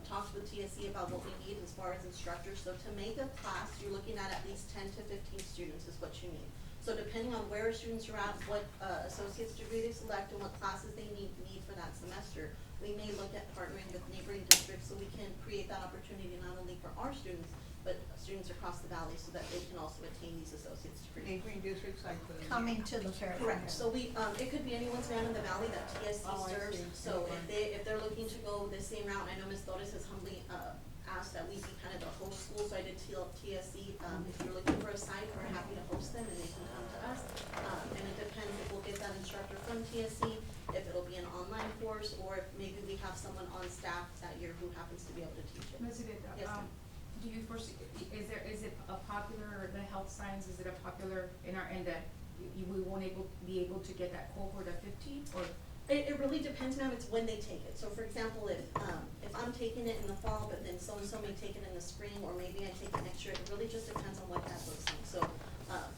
talks with TSC about what we need as far as instructors. So to make a class, you're looking at least 10 to 15 students is what you need. So depending on where students are at, what associate's degree they select, and what classes they need for that semester, we may look at partnering with neighboring districts so we can create that opportunity not only for our students, but students across the valley so that they can also attain these associate's degrees. Neighboring districts like the. coming to the fair. Correct, so we, it could be anyone's van in the valley that TSC Oh, I serves, see. so Okay. if they're looking to go the same route, I know Ms. Torres has humbly, asked that we be kind of the host school, so I did tell TSC, if you're looking for a site, we're happy to host them and they can come to us. And it depends if we'll get that instructor from TSC, if it'll be an online course, or if maybe we have someone on staff that year who happens to be able to teach it. Ms. Zurita, Yes, ma'am. do you foresee, is it a popular, or the health science, is it a popular in that we won't be able to get that cohort of 15, or? It really depends, ma'am, it's when they take it. So for example, if I'm taking it in the fall, but then so-and-so may take it in the spring, or maybe I take it next year, it really just depends on what that looks like. So,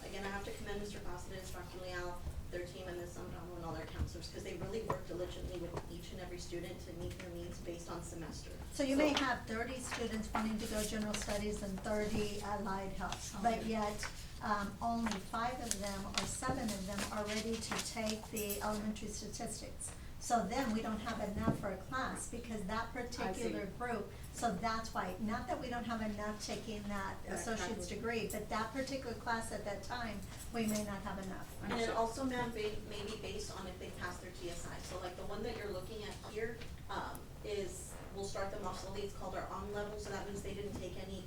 again, I have to commend Mr. Costa, Dr. Leal, their team, and Ms. Zambrano, and all their counselors, because they really work diligently with each and every student to meet their needs based on semester. So you may have 30 students wanting to go general studies and 30 allied health, but yet, only 5 of them or 7 of them are ready to take the elementary statistics. So then we don't have enough for a class because that particular group, so that's why, not that we don't have enough taking that associate's degree, but that particular class at that time, we may not have enough. And it also, ma'am, may be based on if they pass their TSI. So like the one that you're looking at here, we'll start them off slowly, it's called our on level, so that means they didn't take any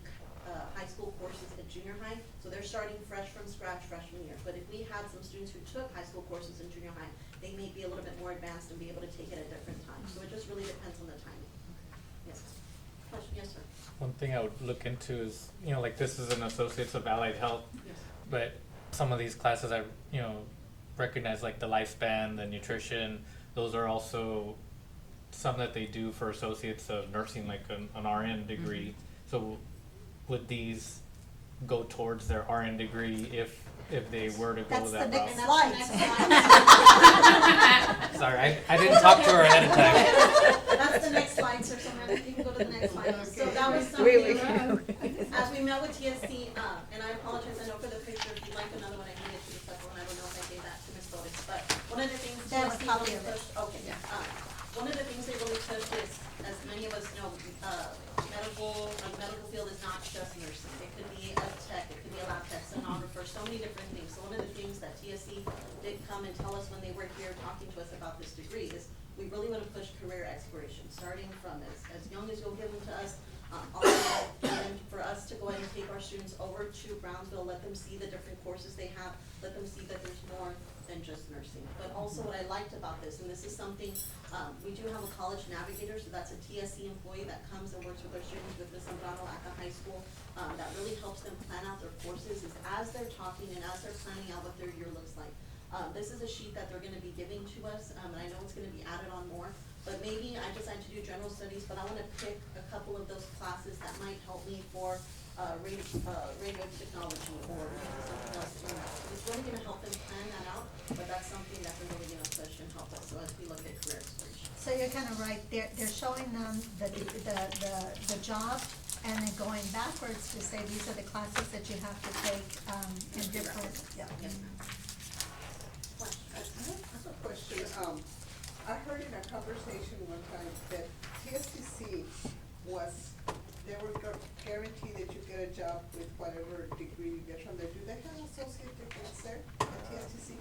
high school courses at junior high, so they're starting fresh from scratch freshman year. But if we had some students who took high school courses in junior high, they may be a little bit more advanced and be able to take it at different times. So it just really depends on the timing. Yes. Question, yes, sir. One thing I would look into is, like this is an Associates of Allied Health, Yes. but some of these classes I, recognize like the lifespan, the nutrition, those are also some that they do for Associates of Nursing, like an RN degree. So would these go towards their RN degree if they were to go That's that the route? next And slide. that's the next slide. Sorry, I didn't talk to her ahead of time. That's the next slide, sir, so ma'am, you can go to the next slide. So that was something, as we met with TSC, and I apologize, I know for the picture, if you'd like another one, I can get you the second one, I don't know if I gave that to Ms. Torres, but one of the things They have a TSC copy really of it. pushed, okay, one of the things they really pushed is, as many of us know, medical field is not just nursing. It could be a tech, it could be a lab tech, sonographer, so many different things. So one of the things that TSC did come and tell us when they were here talking to us about this degree is we really want to push career exploration, starting from as young as you'll give them to us, all the way, and for us to go ahead and take our students over to Brownsville, let them see the different courses they have, let them see that there's more than just nursing. But also what I liked about this, and this is something, we do have a college navigator, so that's a TSC employee that comes and works with our students with Ms. Zambrano at the high school, that really helps them plan out their courses, is as they're talking and as they're planning out what their year looks like. This is a sheet that they're gonna be giving to us, and I know it's gonna be added on more, but maybe I decided to do general studies, but I wanna pick a couple of those classes that might help me for radio technology or maybe something else too. It's really gonna help them plan that out, but that's something that they're really gonna push and help us, so as we look at career exploration. So you're kind of right, they're showing them the job and then going backwards to say these are the classes that you have to take, in different, yeah. Yes, ma'am. I have a question. I heard in a conversation one time that TSCC they were guaranteed that you get a job with whatever degree you get from there. Do they have associate degrees there at TSCC?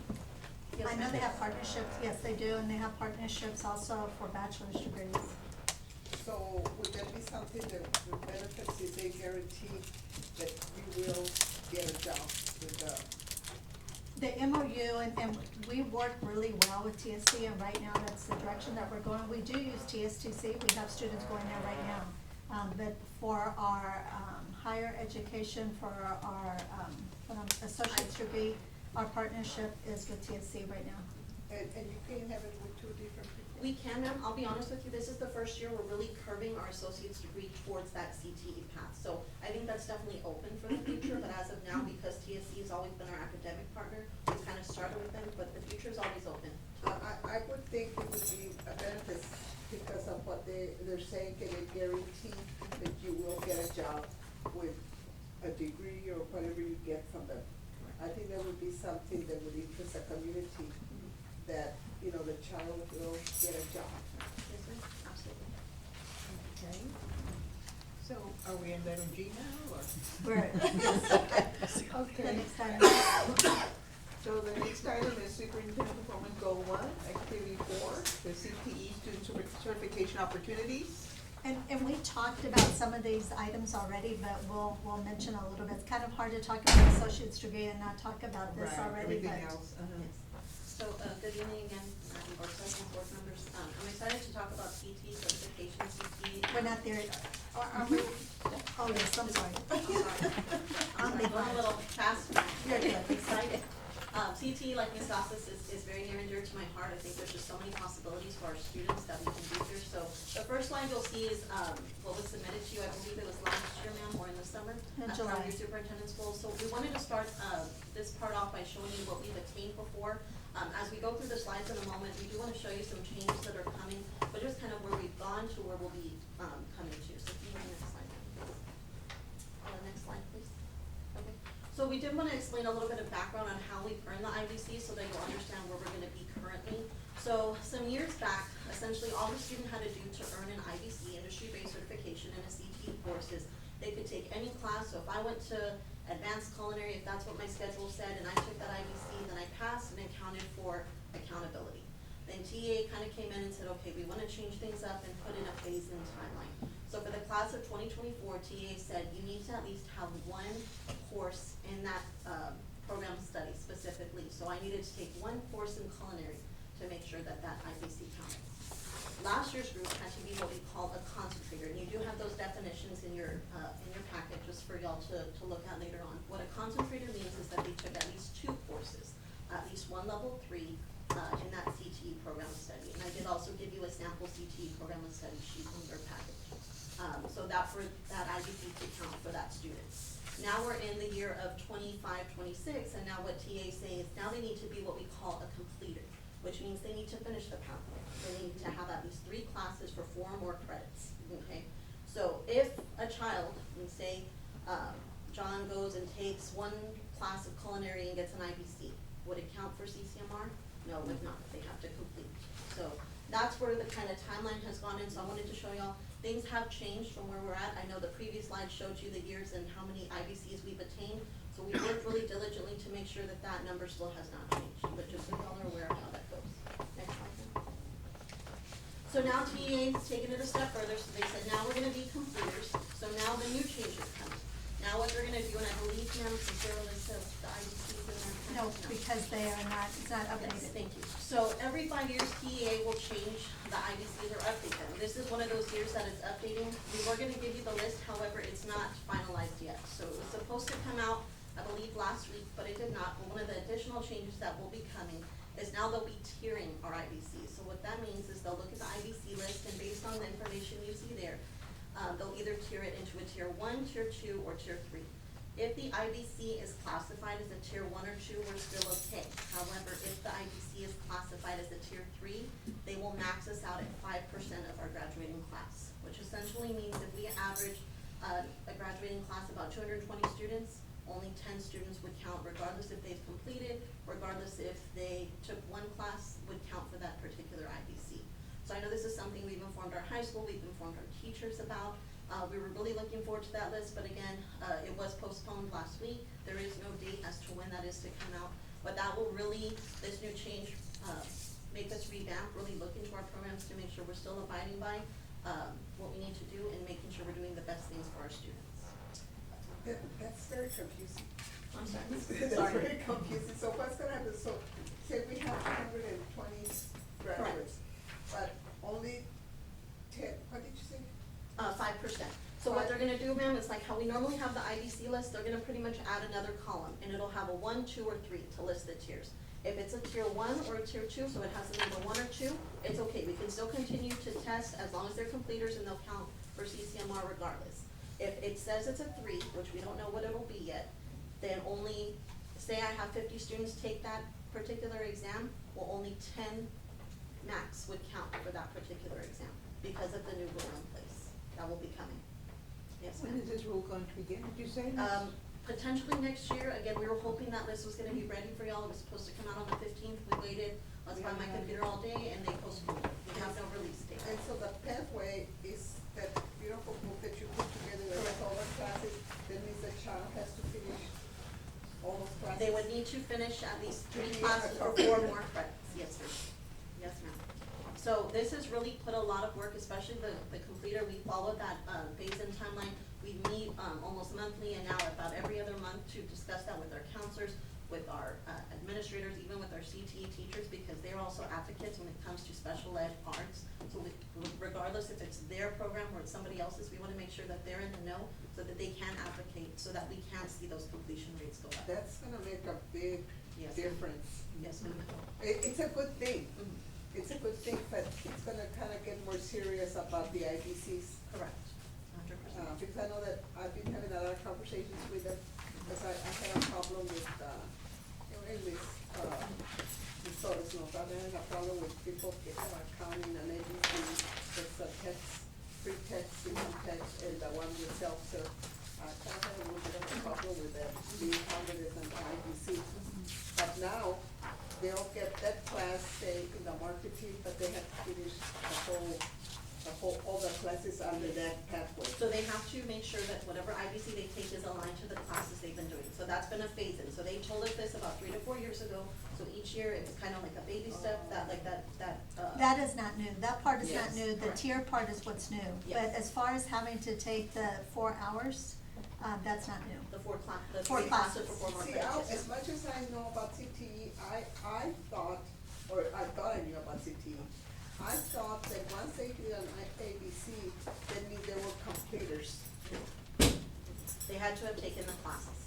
Yes, I know they have partnerships, yes, they do, and they have partnerships also for bachelor's degrees. So would that be something that the benefits, is they guarantee that you will get a job with The MOU, and we work really well with TSC, and right now that's the direction that we're going. We do use TSTC, we have students going there right now. But for our, higher education, for our, associate's degree, our partnership is with TSC right now. and you can have it with two different people? We can, ma'am, I'll be honest with you, this is the first year we're really curving our associate's degree towards that CTE path. So I think that's definitely open for the future, but as of now, because TSC has always been our academic partner, we've kind of started with them, but the future is always open. I would think it would be a benefit because of what they're saying, can they guarantee that you will get a job with a degree or whatever you get from them? I think that would be something that would interest the community, that, you know, the child will get a job. Yes, ma'am, absolutely. Okay. So are we in letter G now, or? We're, the Okay. next item. So the next item is Superintendent Performance Goal 1, Activity 4, the CTE Student Certification Opportunities. And we talked about some of these items already, but we'll mention a little bit. It's kind of hard to talk about associate's degree and not talk about this Right, already, but. everything else, Yes. So, good evening again, board president, board members. I'm excited to talk about CT certification, CT. We're not there, are we? Oh, yes, I'm sorry. I'm sorry. I'm going a little fast. You're good. Excited. CT, like Ms. Casas, is very near and dear to my heart. I think there's just so many possibilities for our students that we can do here. So the first line you'll see is what was submitted to you, I believe it was last year, ma'am, or in the summer. In From July. your superintendent's goals. So we wanted to start this part off by showing you what we've attained before. As we go through the slides in a moment, we do want to show you some changes that are coming, but just kind of where we've gone to where we'll be coming to. So can you run the next slide, please? Next slide, please. Okay. So we did want to explain a little bit of background on how we earn the IBC so that you'll understand where we're going to be currently. So some years back, essentially all the student had to do to earn an IBC, industry-based certification in a CTE course, is they could take any class. So if I went to advanced culinary, if that's what my schedule said, and I took that IBC, then I passed and it counted for accountability. Then TA kind of came in and said, okay, we want to change things up and put in a phase-in timeline. So for the class of 2024, TA said you need to at least have one course in that program study specifically. So I needed to take one course in culinary to make sure that that IBC counted. Last year's group had to be what we call a concentrator, and you do have those definitions in your packet just for y'all to look at later on. What a concentrator means is that they took at least 2 courses, at least one level 3 in that CTE program study. And I did also give you a sample CTE program study sheet in your packet. So that for that IBC to count for that student. Now we're in the year of 25-26, and now what TA is saying is now they need to be what we call a completer, which means they need to finish the pathway. They need to have at least 3 classes for 4 or more credits, okay? So if a child, let's say, John goes and takes 1 class of culinary and gets an IBC, would it count for CCMR? No, it would not. They have to complete. So that's where the kind of timeline has gone in. So I wanted to show y'all, things have changed from where we're at. I know the previous slide showed you the years and how many IBCs we've attained. So we worked really diligently to make sure that that number still has not changed, but just so y'all are aware of how that goes. Next slide, please. So now TA's taken it a step further, so they said now we're gonna be completers. So now the new changes come. Now what they're gonna do, and I believe, ma'am, since there was the IBCs in there. No, because they are not, it's not Yes, updated. thank you. So every 5 years, TEA will change the IBCs or update them. This is one of those years that it's updating. We were gonna give you the list, however, it's not finalized yet. So it was supposed to come out, I believe, last week, but it did not. But one of the additional changes that will be coming is now they'll be tiering our IBCs. So what that means is they'll look at the IBC list, and based on the information you see there, they'll either tier it into a tier 1, tier 2, or tier 3. If the IBC is classified as a tier 1 or 2, we're still okay. However, if the IBC is classified as a tier 3, they will max us out at 5% of our graduating class, which essentially means if we average a graduating class about 220 students, only 10 students would count regardless if they've completed, regardless if they took 1 class, would count for that particular IBC. So I know this is something we've informed our high school, we've informed our teachers about. We were really looking forward to that list, but again, it was postponed last week. There is no date as to when that is to come out. But that will really, this new change, make us revamp, really look into our programs to make sure we're still abiding by, what we need to do and making sure we're doing the best things for our students. That's very confusing. I'm sorry. That's Sorry. very confusing. So what's gonna happen? So say we have 220 graduates, but only 10, what did you say? 5%. So what they're gonna do, ma'am, is like how we normally have the IDC list, they're gonna pretty much add another column, and it'll have a 1, 2, or 3 to list the tiers. If it's a tier 1 or a tier 2, so it has a number 1 or 2, it's okay, we can still continue to test as long as they're completers and they'll count for CCMR regardless. If it says it's a 3, which we don't know what it'll be yet, then only, say I have 50 students take that particular exam, well, only 10 max would count for that particular exam because of the new rule in place that will be coming. Yes, When ma'am. is this rule going to begin, did you say? Potentially next year, again, we were hoping that list was gonna be ready for y'all, it was supposed to come out on the 15th, we waited, I was on my computer all day, and they postponed it, we have no release date. And so the pathway is that beautiful book that you put together with all the classes, that means the child has to finish all those classes? They would need to finish at least 3 3 classes or okay. 4 more credits, yes, ma'am. Yes, ma'am. So this has really put a lot of work, especially the completer, we follow that, phase-in timeline. We meet, almost monthly and now about every other month to discuss that with our counselors, with our, administrators, even with our CTE teachers, because they're also advocates when it comes to special ed arts. So regardless if it's their program or it's somebody else's, we wanna make sure that they're in the know so that they can advocate, so that we can see those completion rates go up. That's gonna make a big Yes. difference. Yes, ma'am. It's a good thing. Mhm. It's a good thing, but it's gonna kinda get more serious about the IDCs. Correct, 100%. Because I know that I've been having a lot of conversations with them, because I had a problem with, in this, Torres, no, I'm having a problem with people counting an ABC, that's a text, free text, income text, and the one with self-serve. I kind of had a little bit of a problem with that, being counted as an IDC. But now, they'll get that class, say, in the marketing, but they have to finish all the classes under that pathway. So they have to make sure that whatever IBC they take is aligned to the classes they've been doing. So that's been a phase-in. So they told us this about 3 to 4 years ago. So each year, it's kind of like a baby step, That is not new, that part is not Yes, new, the correct. tier part is what's new. But Yes. as far as having to take the 4 hours, that's not new. the 4 4 classes for 4 more See, credits. as much as I know about CTE, I thought I knew about CTE. I thought that once they did an ABC, that means they were completers. They had to have taken the classes.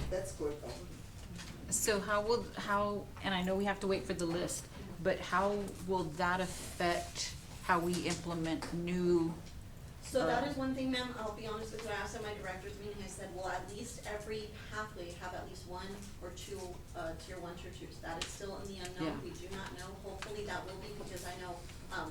That's good though. So and I know we have to wait for the list, but how will that affect how we implement new? So that is one thing, ma'am, I'll be honest with you, I asked at my director's meeting, I said, well, at least every pathway have at least 1 or 2, tier 1, tier 2s. That is still in the unknown, Yeah. we do not know, hopefully that will be, because I know,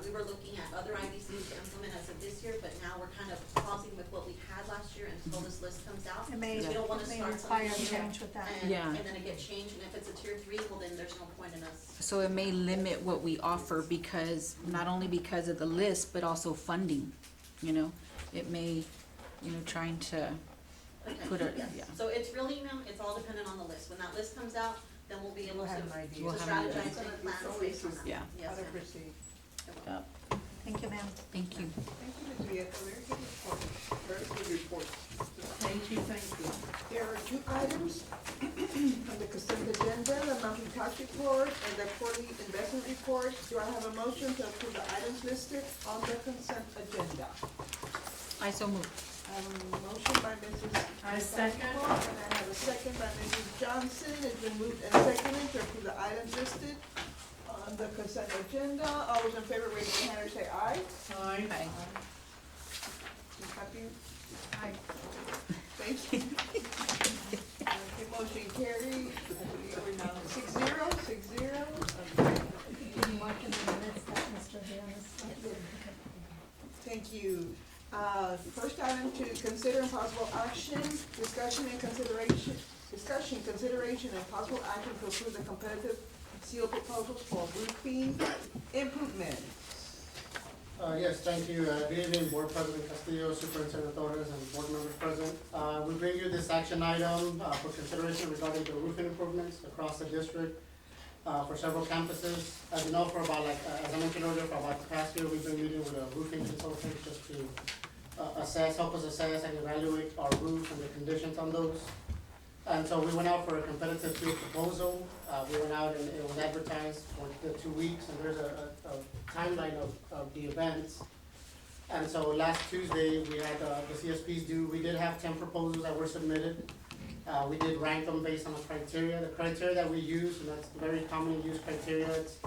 we were looking at other IBCs to implement as of this year, but now we're kind of pausing with what we had last year until this list comes out. It may, Because we don't wanna may start require something new change with that. Yeah. and then it get changed, and if it's a tier 3, well, then there's no point in us. So it may limit what we offer because, not only because of the list, but also funding, you know? It may, trying to put it, Yes. yeah. So it's really, ma'am, it's all dependent on the list. When that list comes out, then we'll be able We'll to have an idea. We'll to have an idea. strategize, make plans based on that. Yeah. Yes, How to ma'am. proceed. Yep. Thank you, ma'am. Thank you. Thank you, Ms. Viejo, very good report. Very good report. Thank you, thank you. There are 2 items on the consent agenda, the monthly tax report and the quarterly investment report. Do I have a motion to approve the items listed on the consent agenda? I so move. I have a motion by Mrs. I second. And I have a second by Mrs. Johnson. It's been moved and seconded to approve the items listed on the consent agenda. All those in favor, raise your hand or say aye. Aye. Aye. You happy? Aye. Thank you. Okay, motion carried. I believe we're now 6-0. Mark in the minutes that Mr. Hernandez. Thank you. First item to consider and possible action, discussion, consideration, and possible action to approve the competitive seal proposals for roofing improvements. Yes, thank you. Good evening, Board President Castillo, Superintendent Torres, and board members present. We bring you this action item for consideration regarding the roofing improvements across the district for several campuses. As you know, for about as I mentioned earlier, for about the past year, we've been meeting with a roofing consultant just to help us assess and evaluate our roofs and the conditions on those. And so we went out for a competitive bid proposal. We went out and it was advertised for the 2 weeks, and there's a timeline of the events. And so last Tuesday, we had the CSPs due. We did have 10 proposals that were submitted. We did rank them based on the criteria. The criteria that we use, and that's very commonly used criteria, it's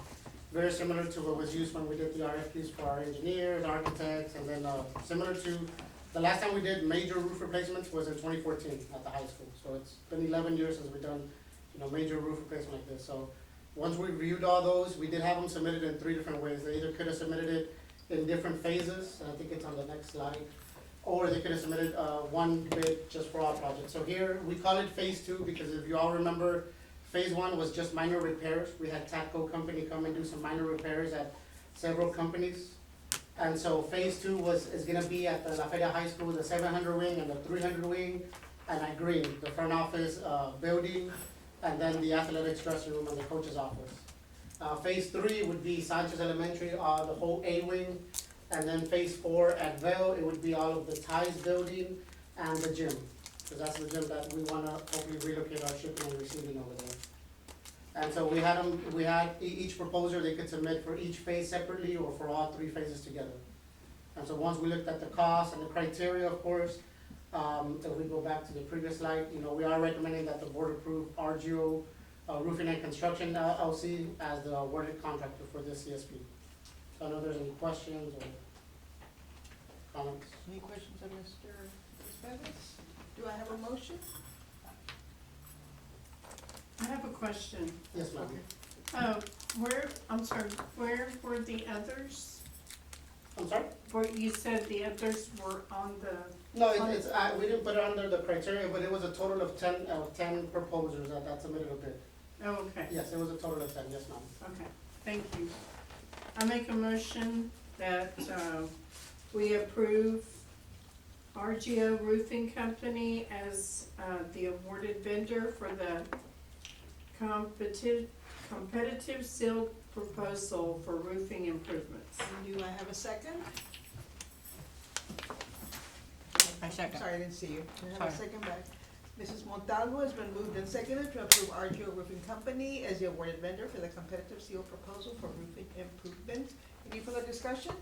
very similar to what was used when we did the RFPs for our engineers, architects, and then similar to the last time we did major roof replacements was in 2014 at the high school. So it's been 11 years since we've done, major roof replacement like this. So once we reviewed all those, we did have them submitted in 3 different ways. They either could have submitted it in different phases, and I think it's on the next slide, or they could have submitted one bid just for our project. So here, we call it phase 2 because if you all remember, phase 1 was just minor repairs. We had TATCO company come and do some minor repairs at several companies. And so phase 2 is gonna be at the La Feria High School, the 700 wing and the 300 wing, and at Green, the front office building, and then the athletics dressing room and the coach's office. Phase 3 would be Sanchez Elementary, the whole A wing, and then phase 4 at Vail, it would be all of the ties building and the gym. Because that's the gym that we wanna hopefully relocate our shipping and receiving over there. And so we had each proposer, they could submit for each phase separately or for all 3 phases together. And so once we looked at the cost and the criteria, of course, if we go back to the previous slide, we are recommending that the board approve RGO Roofing and Construction LLC as the awarded contractor for this CSP. So I don't know if there's any questions or comments. Any questions of Mr. Cespedes? Do I have a motion? I have a question. Yes, ma'am. Where were the others? I'm sorry? Where you said the others were on the, No, we didn't put it under the criteria, but it was a total of 10 proposers that submitted a bid. oh, okay, Yes, it was a total of 10, yes, ma'am. okay, thank you. I make a motion that, we approve RGO Roofing Company as, the awarded vendor for the competitive sealed proposal for roofing improvements. Do I have a second? I second. Sorry, I didn't see you. Do I have a Sorry. second back? Mrs. Montalvo has been moved and seconded to approve RGO Roofing Company as the awarded vendor for the competitive seal proposal for roofing improvement. Any further discussion?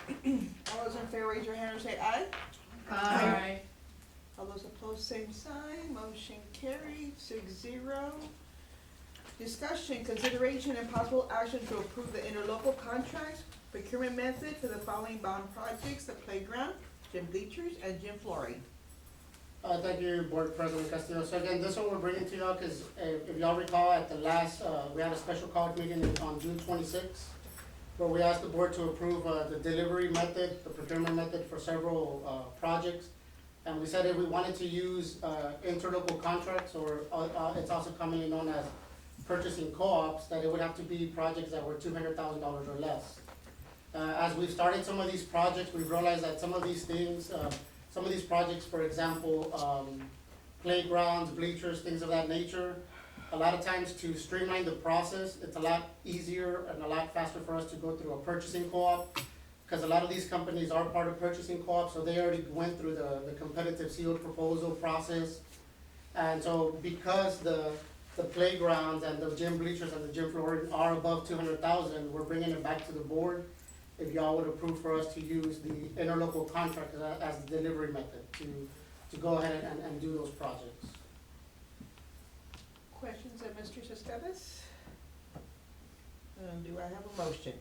All those in favor, raise your hand or say aye. Aye. All those opposed, same sign. Motion carried, 6-0. Discussion, consideration, and possible action to approve the interlocal contracts procurement method for the following bond projects: the playground, gym bleachers, and gym flooring. Thank you, Board President Castillo. So again, this one we're bringing to y'all because if y'all recall at the last, we had a special call meeting on June 26th, where we asked the board to approve the delivery method, the procurement method for several projects. And we said if we wanted to use interlocal contracts, or it's also commonly known as purchasing co-ops, that it would have to be projects that were $200,000 or less. As we've started some of these projects, we've realized that some of these things, some of these projects, for example, playgrounds, bleachers, things of that nature, a lot of times to streamline the process, it's a lot easier and a lot faster for us to go through a purchasing co-op, because a lot of these companies are part of purchasing co-ops, so they already went through the competitive sealed proposal process. And so because the playgrounds and the gym bleachers and the gym flooring are above 200,000, we're bringing it back to the board. If y'all would approve for us to use the interlocal contract as the delivery method to go ahead and do those projects. Questions of Mr. Cespedes? Do I have a motion?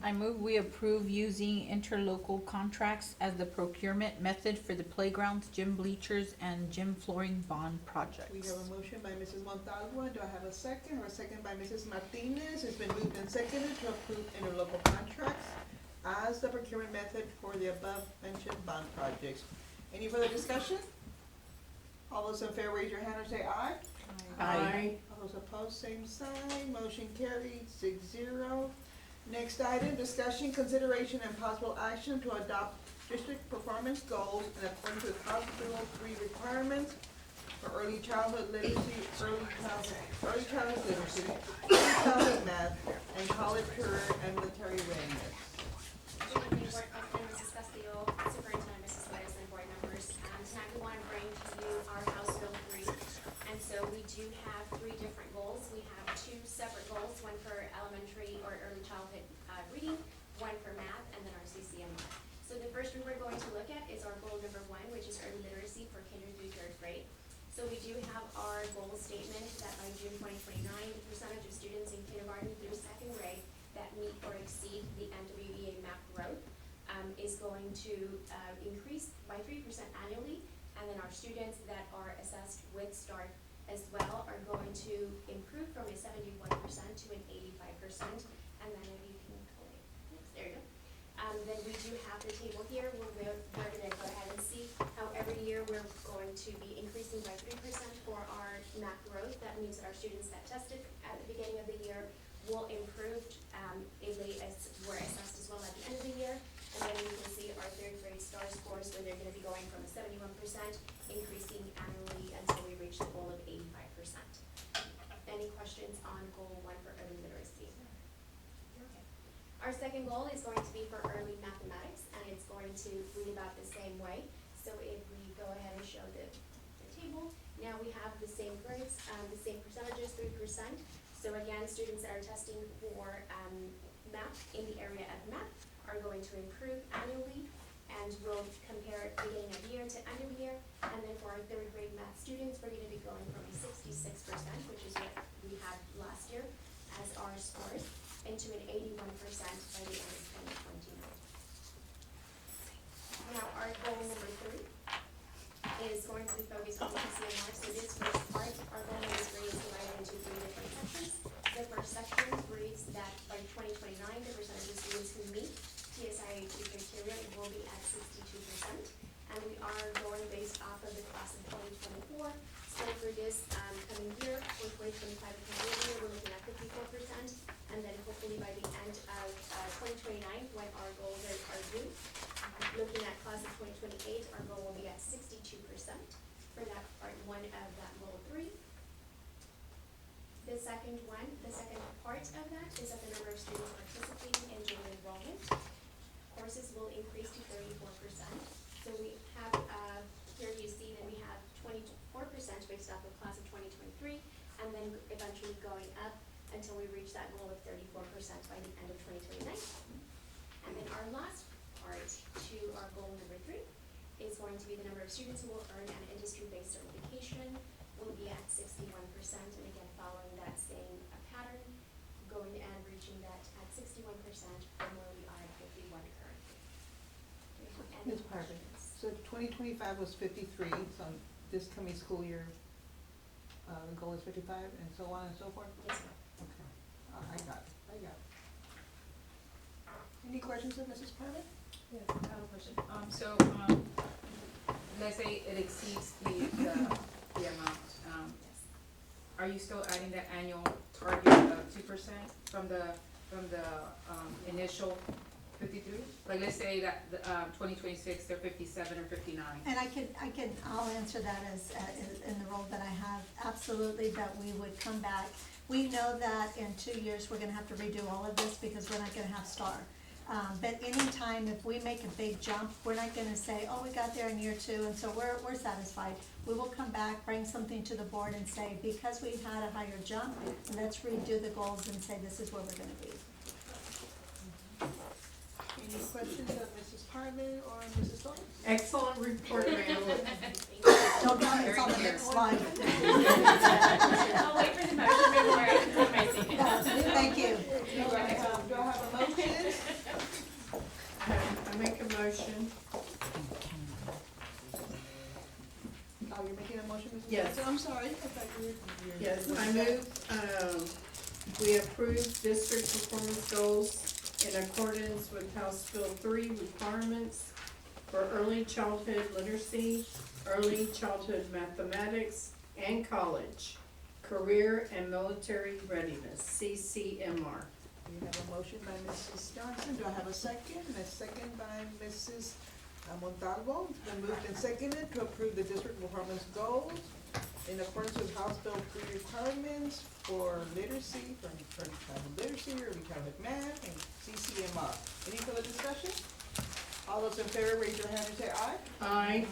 I move we approve using interlocal contracts as the procurement method for the playgrounds, gym bleachers, and gym flooring bond projects. We have a motion by Mrs. Montalvo. Do I have a second? Or a second by Mrs. Martinez? It's been moved and seconded to approve interlocal contracts as the procurement method for the above mentioned bond projects. Any further discussion? All those in favor, raise your hand or say aye. Aye. All those opposed, same sign. Motion carried, 6-0. Next item, discussion, consideration, and possible action to adopt district performance goals in accordance with House Bill 3 requirements for early childhood literacy, early childhood literacy, early childhood math, and college, career, and military readiness. Good evening, Board President, Mrs. Castillo, Superintendent, Mrs. Perez, and board members. Tonight we want to bring to you our House Bill 3. And so we do have 3 different goals. We have 2 separate goals, one for elementary or early childhood reading, one for math, and then our CCM. So the first one we're going to look at is our goal number 1, which is early literacy for kinder through 3rd grade. So we do have our goal statement that by June 2029, the percentage of students in kindergarten through 2nd grade that meet or exceed the NWEA MAP growth is going to increase by 3% annually, and then our students that are assessed with START as well are going to improve from a 71% to an 85%, and then if you can go next, there you go. Then we do have the table here where we're going to go ahead and see how every year we're going to be increasing by 3% for our MAP growth. That means that our students that tested at the beginning of the year will improve if they were assessed as well at the end of the year. And then you can see our 3rd grade STAR scores where they're going to be going from a 71% increasing annually until we reach the goal of 85%. Any questions on goal 1 for early literacy? Okay. Our second goal is going to be for early mathematics, and it's going to read about the same way. So if we go ahead and show the table, now we have the same grades, the same percentages, 3%. So again, students that are testing for math in the area of math are going to improve annually, and we'll compare beginning of year to end of year. And then for our 3rd grade math students, we're going to be going from a 66%, which is what we had last year as our scores, into an 81% by the end of 2029. Now, our goal number 3 is going to be focused on the CCMR. So this first part, our goal number 3 is divided into 3 different sections. The first section reads that by 2029, the percentage of students who meet TSIA criteria will be at 62%. And we are going based off of the class of 2024. So for this coming year, for 2025 year, we're looking at 54%. And then hopefully by the end of 2029, when our goals are due, looking at class of 2028, our goal will be at 62% for that part 1 of that goal 3. The second part of that is that the number of students participating in dual enrollment courses will increase to 34%. So we have, here you see that we have 24% based off of class of 2023, and then eventually going up until we reach that goal of 34% by the end of 2029. And then our last part to our goal number 3 is going to be the number of students who will earn an industry-based certification will be at 61%, and again following that same pattern, going and reaching that at 61% from where we are at 51 currently. Do we have any Ms. Parker, questions? so 2025 was 53, so this coming school year, the goal is 55, and so on and so forth? Yes, ma'am. Okay, I got it. Any questions of Mrs. Parker? Yes, I have a question. Let's say it exceeds the amount, are you still adding that annual target of 2% from the initial 53? Like, let's say that, 2026, they're 57 or 59. And I'll answer that as, in the role that I have, absolutely, that we would come back. We know that in 2 years, we're gonna have to redo all of this because we're not gonna have STAR. But anytime, if we make a big jump, we're not gonna say, oh, we got there in year 2, and so we're satisfied. We will come back, bring something to the board and say, because we had a higher jump, let's redo the goals and say, this is where we're gonna be. Any questions of Mrs. Parman or Mrs. Thorne? Excellent report, ma'am. Don't tell me it's on the next slide. I'll wait for the motion before I put my signature. Thank you. Do I have a motion? I make a motion. Oh, you're making a motion, Mrs. Yes. Johnson? I'm sorry, I thought you were. Yes, I move, we approve district performance goals in accordance with House Bill 3 requirements for early childhood literacy, early childhood mathematics, and college, career and military readiness, CCMR. We have a motion by Mrs. Johnson. Do I have a second? And a second by Mrs. Montalvo. It's been moved and seconded to approve the district performance goals in accordance with House Bill 3 requirements for literacy, for childhood literacy, early childhood math, and CCMR. Any further discussion? All those in favor, raise your hand and say aye. Aye.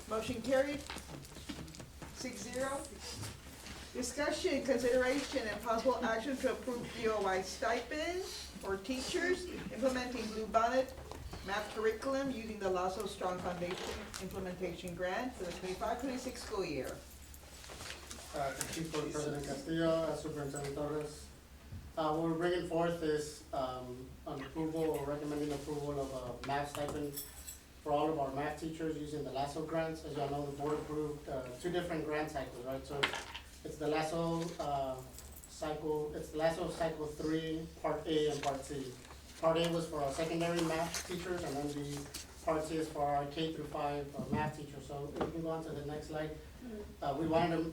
Motion carried, 6-0. Discussion, consideration, and possible action to approve DOI stipend for teachers implementing Blue Bonnet math curriculum using the Lasso Strong Foundation Implementation Grant for the 25-26 school year. Thank you for President Castillo, Superintendent Torres. What we're bringing forth is, an approval or recommending approval of a math stipend for all of our math teachers using the Lasso grants. As y'all know, the board approved, 2 different grant cycles, right? So it's the Lasso, cycle 3, part A and part C. Part A was for our secondary math teachers, and then the part C is for our K through 5 math teachers. So if we can go on to the next slide. We wanted to,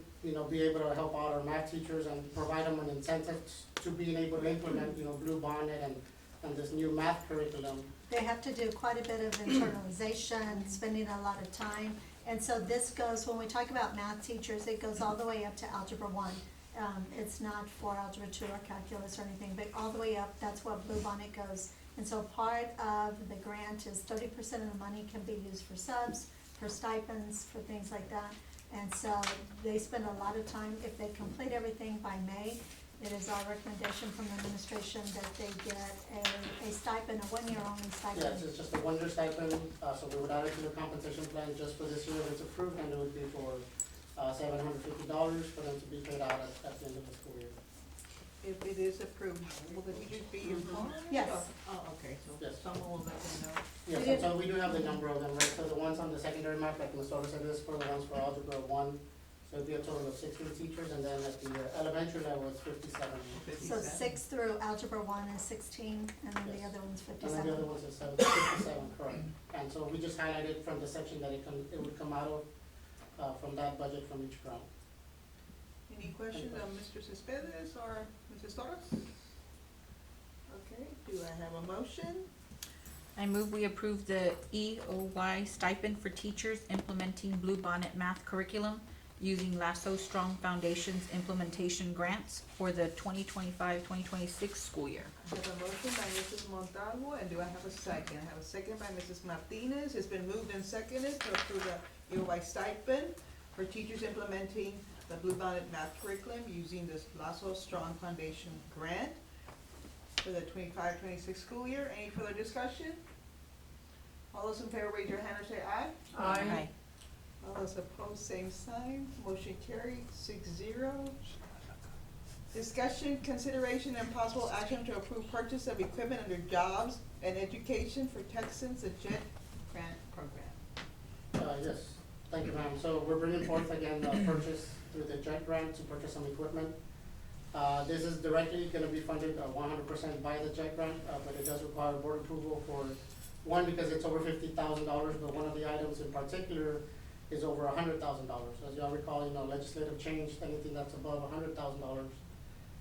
be able to help out our math teachers and provide them an incentive to being able to implement, Blue Bonnet and this new math curriculum. They have to do quite a bit of internalization, spending a lot of time. And so this goes, when we talk about math teachers, it goes all the way up to Algebra 1. It's not for Algebra 2 or Calculus or anything, but all the way up, that's what Blue Bonnet goes. And so part of the grant is 30% of the money can be used for subs, for stipends, for things like that. And so they spend a lot of time. If they complete everything by May, it is our recommendation from the administration that they get a stipend, a 1-year only stipend. Yes, it's just a 1-year stipend, so we would add it to the compensation plan just for this year if it's approved, and it would be for $750 for them to be paid out at the end of the school year. If it is approved, will the teachers be informed? Yes. Oh, okay, so Yes. someone will let them know. Yes, and so we do have the number of them, right? So the ones on the secondary map, like Ms. Torres said, is for the ones for Algebra 1. So it'd be a total of 16 teachers, and then at the elementary level, it's 57. So 6 through Algebra 1 is 16, and then the Yes. other one's And then the 57. other ones is 57, correct. And so we just highlighted from the section that it would come out of, from that budget from each grant. Any questions on Mr. Cespedes or Mrs. Torres? Okay, do I have a motion? I move we approve the EOY stipend for teachers implementing Blue Bonnet math curriculum using Lasso Strong Foundation's implementation grants for the 2025-2026 school year. I have a motion by Mrs. Montalvo, and do I have a second? I have a second by Mrs. Martinez. It's been moved and seconded to approve the EOY stipend for teachers implementing the Blue Bonnet math curriculum using this Lasso Strong Foundation grant for the 25-26 school year. Any further discussion? All those in favor, raise your hand or say aye. Aye. All those opposed, same sign. Motion carried, 6-0. Discussion, consideration, and possible action to approve purchase of equipment under Jobs and Education for Texans, the JET grant program. Yes, thank you, ma'am. So we're bringing forth again the purchase through the JET grant to purchase some equipment. This is directly gonna be funded 100% by the JET grant, but it does require board approval for, one, because it's over $50,000, but one of the items in particular is over $100,000. As y'all recall, legislative change, anything that's above $100,000.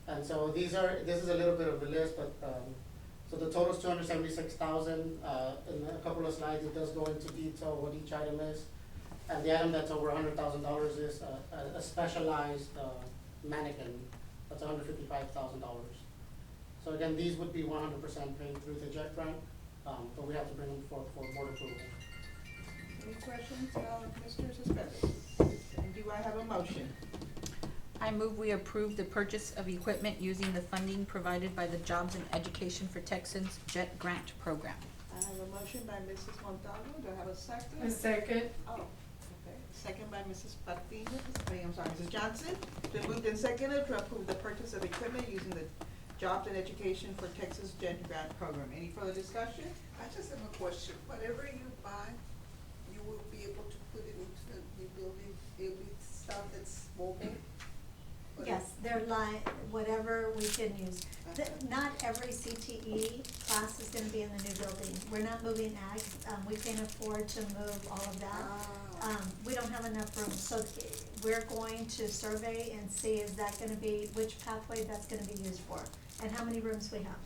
And so this is a little bit of a list, but, so the total is $276,000. In a couple of slides, it does go into detail what each item is. And the item that's over $100,000 is a specialized mannequin. That's $155,000. So again, these would be 100% paid through the JET grant, but we have to bring them forth for board approval. Any questions, Mr. Cespedes? And do I have a motion? I move we approve the purchase of equipment using the funding provided by the Jobs and Education for Texans JET grant program. I have a motion by Mrs. Montalvo. Do I have a second? A second. Oh, okay. Second by Mrs. Martinez. I'm sorry, Mrs. Johnson. Been moved and seconded to approve the purchase of equipment using the Jobs and Education for Texas JET grant program. Any further discussion? I just have a question. Whatever you buy, you will be able to put it into the new building. It'll be stuff that's mobile. Yes, they're like, whatever we can use. Not every CTE class is gonna be in the new building. We're not moving ag, we can't afford to move all of that. We don't have enough room, so we're going to survey and see is that gonna be, which pathway that's gonna be used for, and how many rooms we have.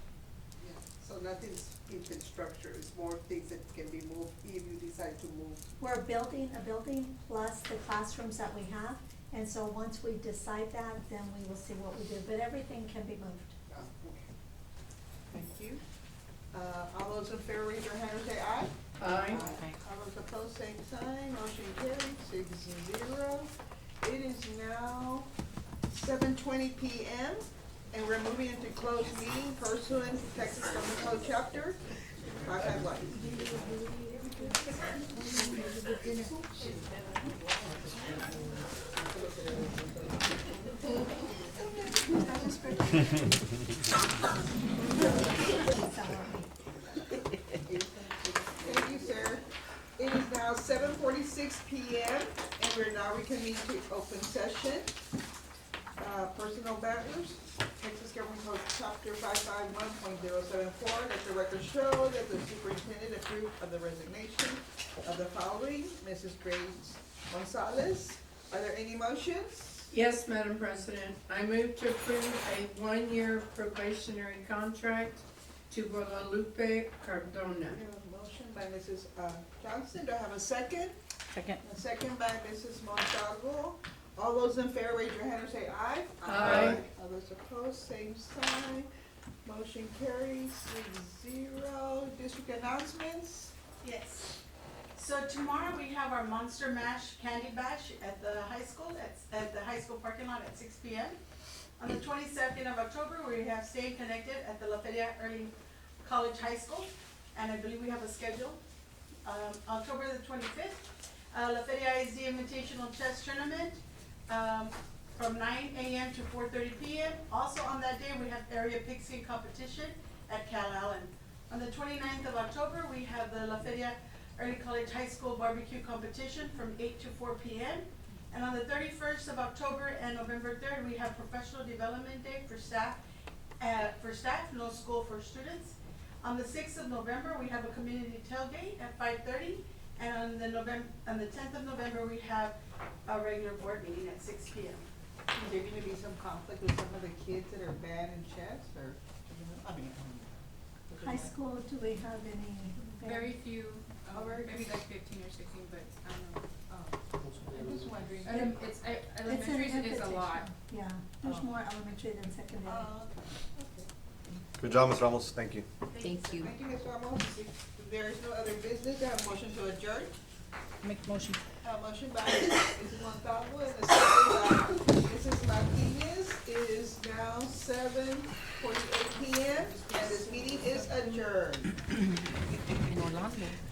Yeah, so nothing's in structure, it's more things that can be moved if you decide to move. We're building a building plus the classrooms that we have, and so once we decide that, then we will see what we do, but everything can be moved. Thank you. All those in favor, raise your hand and say aye. Aye. All those opposed, same sign, motion carried, 6-0. It is now 7:20 PM, and we're moving into closed meeting pursuant to Texas Government Code Chapter 551. Thank you, sir. It is now 7:46 PM, and we're now reconvening to open session. Personnel matters, Texas Government Code Chapter 551.074, let the record show that the superintendent approved of the resignation of the following: Mrs. Grace Gonzalez. Are there any motions? Yes, Madam President, I move to approve a one-year probationary contract to Guadalupe Cardona. We have a motion by Mrs. Johnson, do I have a second? Second. A second by Mrs. Montalvo. All those in favor, raise your hand and say aye. Aye. All those opposed, same sign. Motion carries 6-0. District announcements? Yes. So tomorrow we have our Monster Mash Candy Bash at the high school, at the high school parking lot at 6 PM. On the 22nd of October, we have Stay Connected at the La Feria Early College High School, and I believe we have a schedule. October the 25th, La Feria is the Invitational Chess Tournament, from 9 AM to 4:30 PM. Also on that day, we have area pigskin competition at Cal Allen. On the 29th of October, we have the La Feria Early College High School barbecue competition from 8 to 4 PM. And on the 31st of October and November 3rd, we have Professional Development Day for staff, no school for students. On the 6th of November, we have a community tailgate at 5:30. And on the 10th of November, we have a regular board meeting at 6 PM. Is there gonna be some conflict with some of the kids that are bad in chess, or, I mean? High school, do we have any? Very few, maybe like 15 or 16, but I don't know. I'm just wondering. It's, It's an elementary is a invitation. lot. Yeah, there's Oh. more elementary than secondary. Okay. Good job, Ms. Ramos. Thank you. Thank you. Thank you, Ms. Ramos. If there is no other business, I have a motion to adjourn. Make motion. A motion by Mrs. Montalvo and a second by Mrs. Martinez. It is now 7:48 PM, and this meeting is adjourned. In Orlando.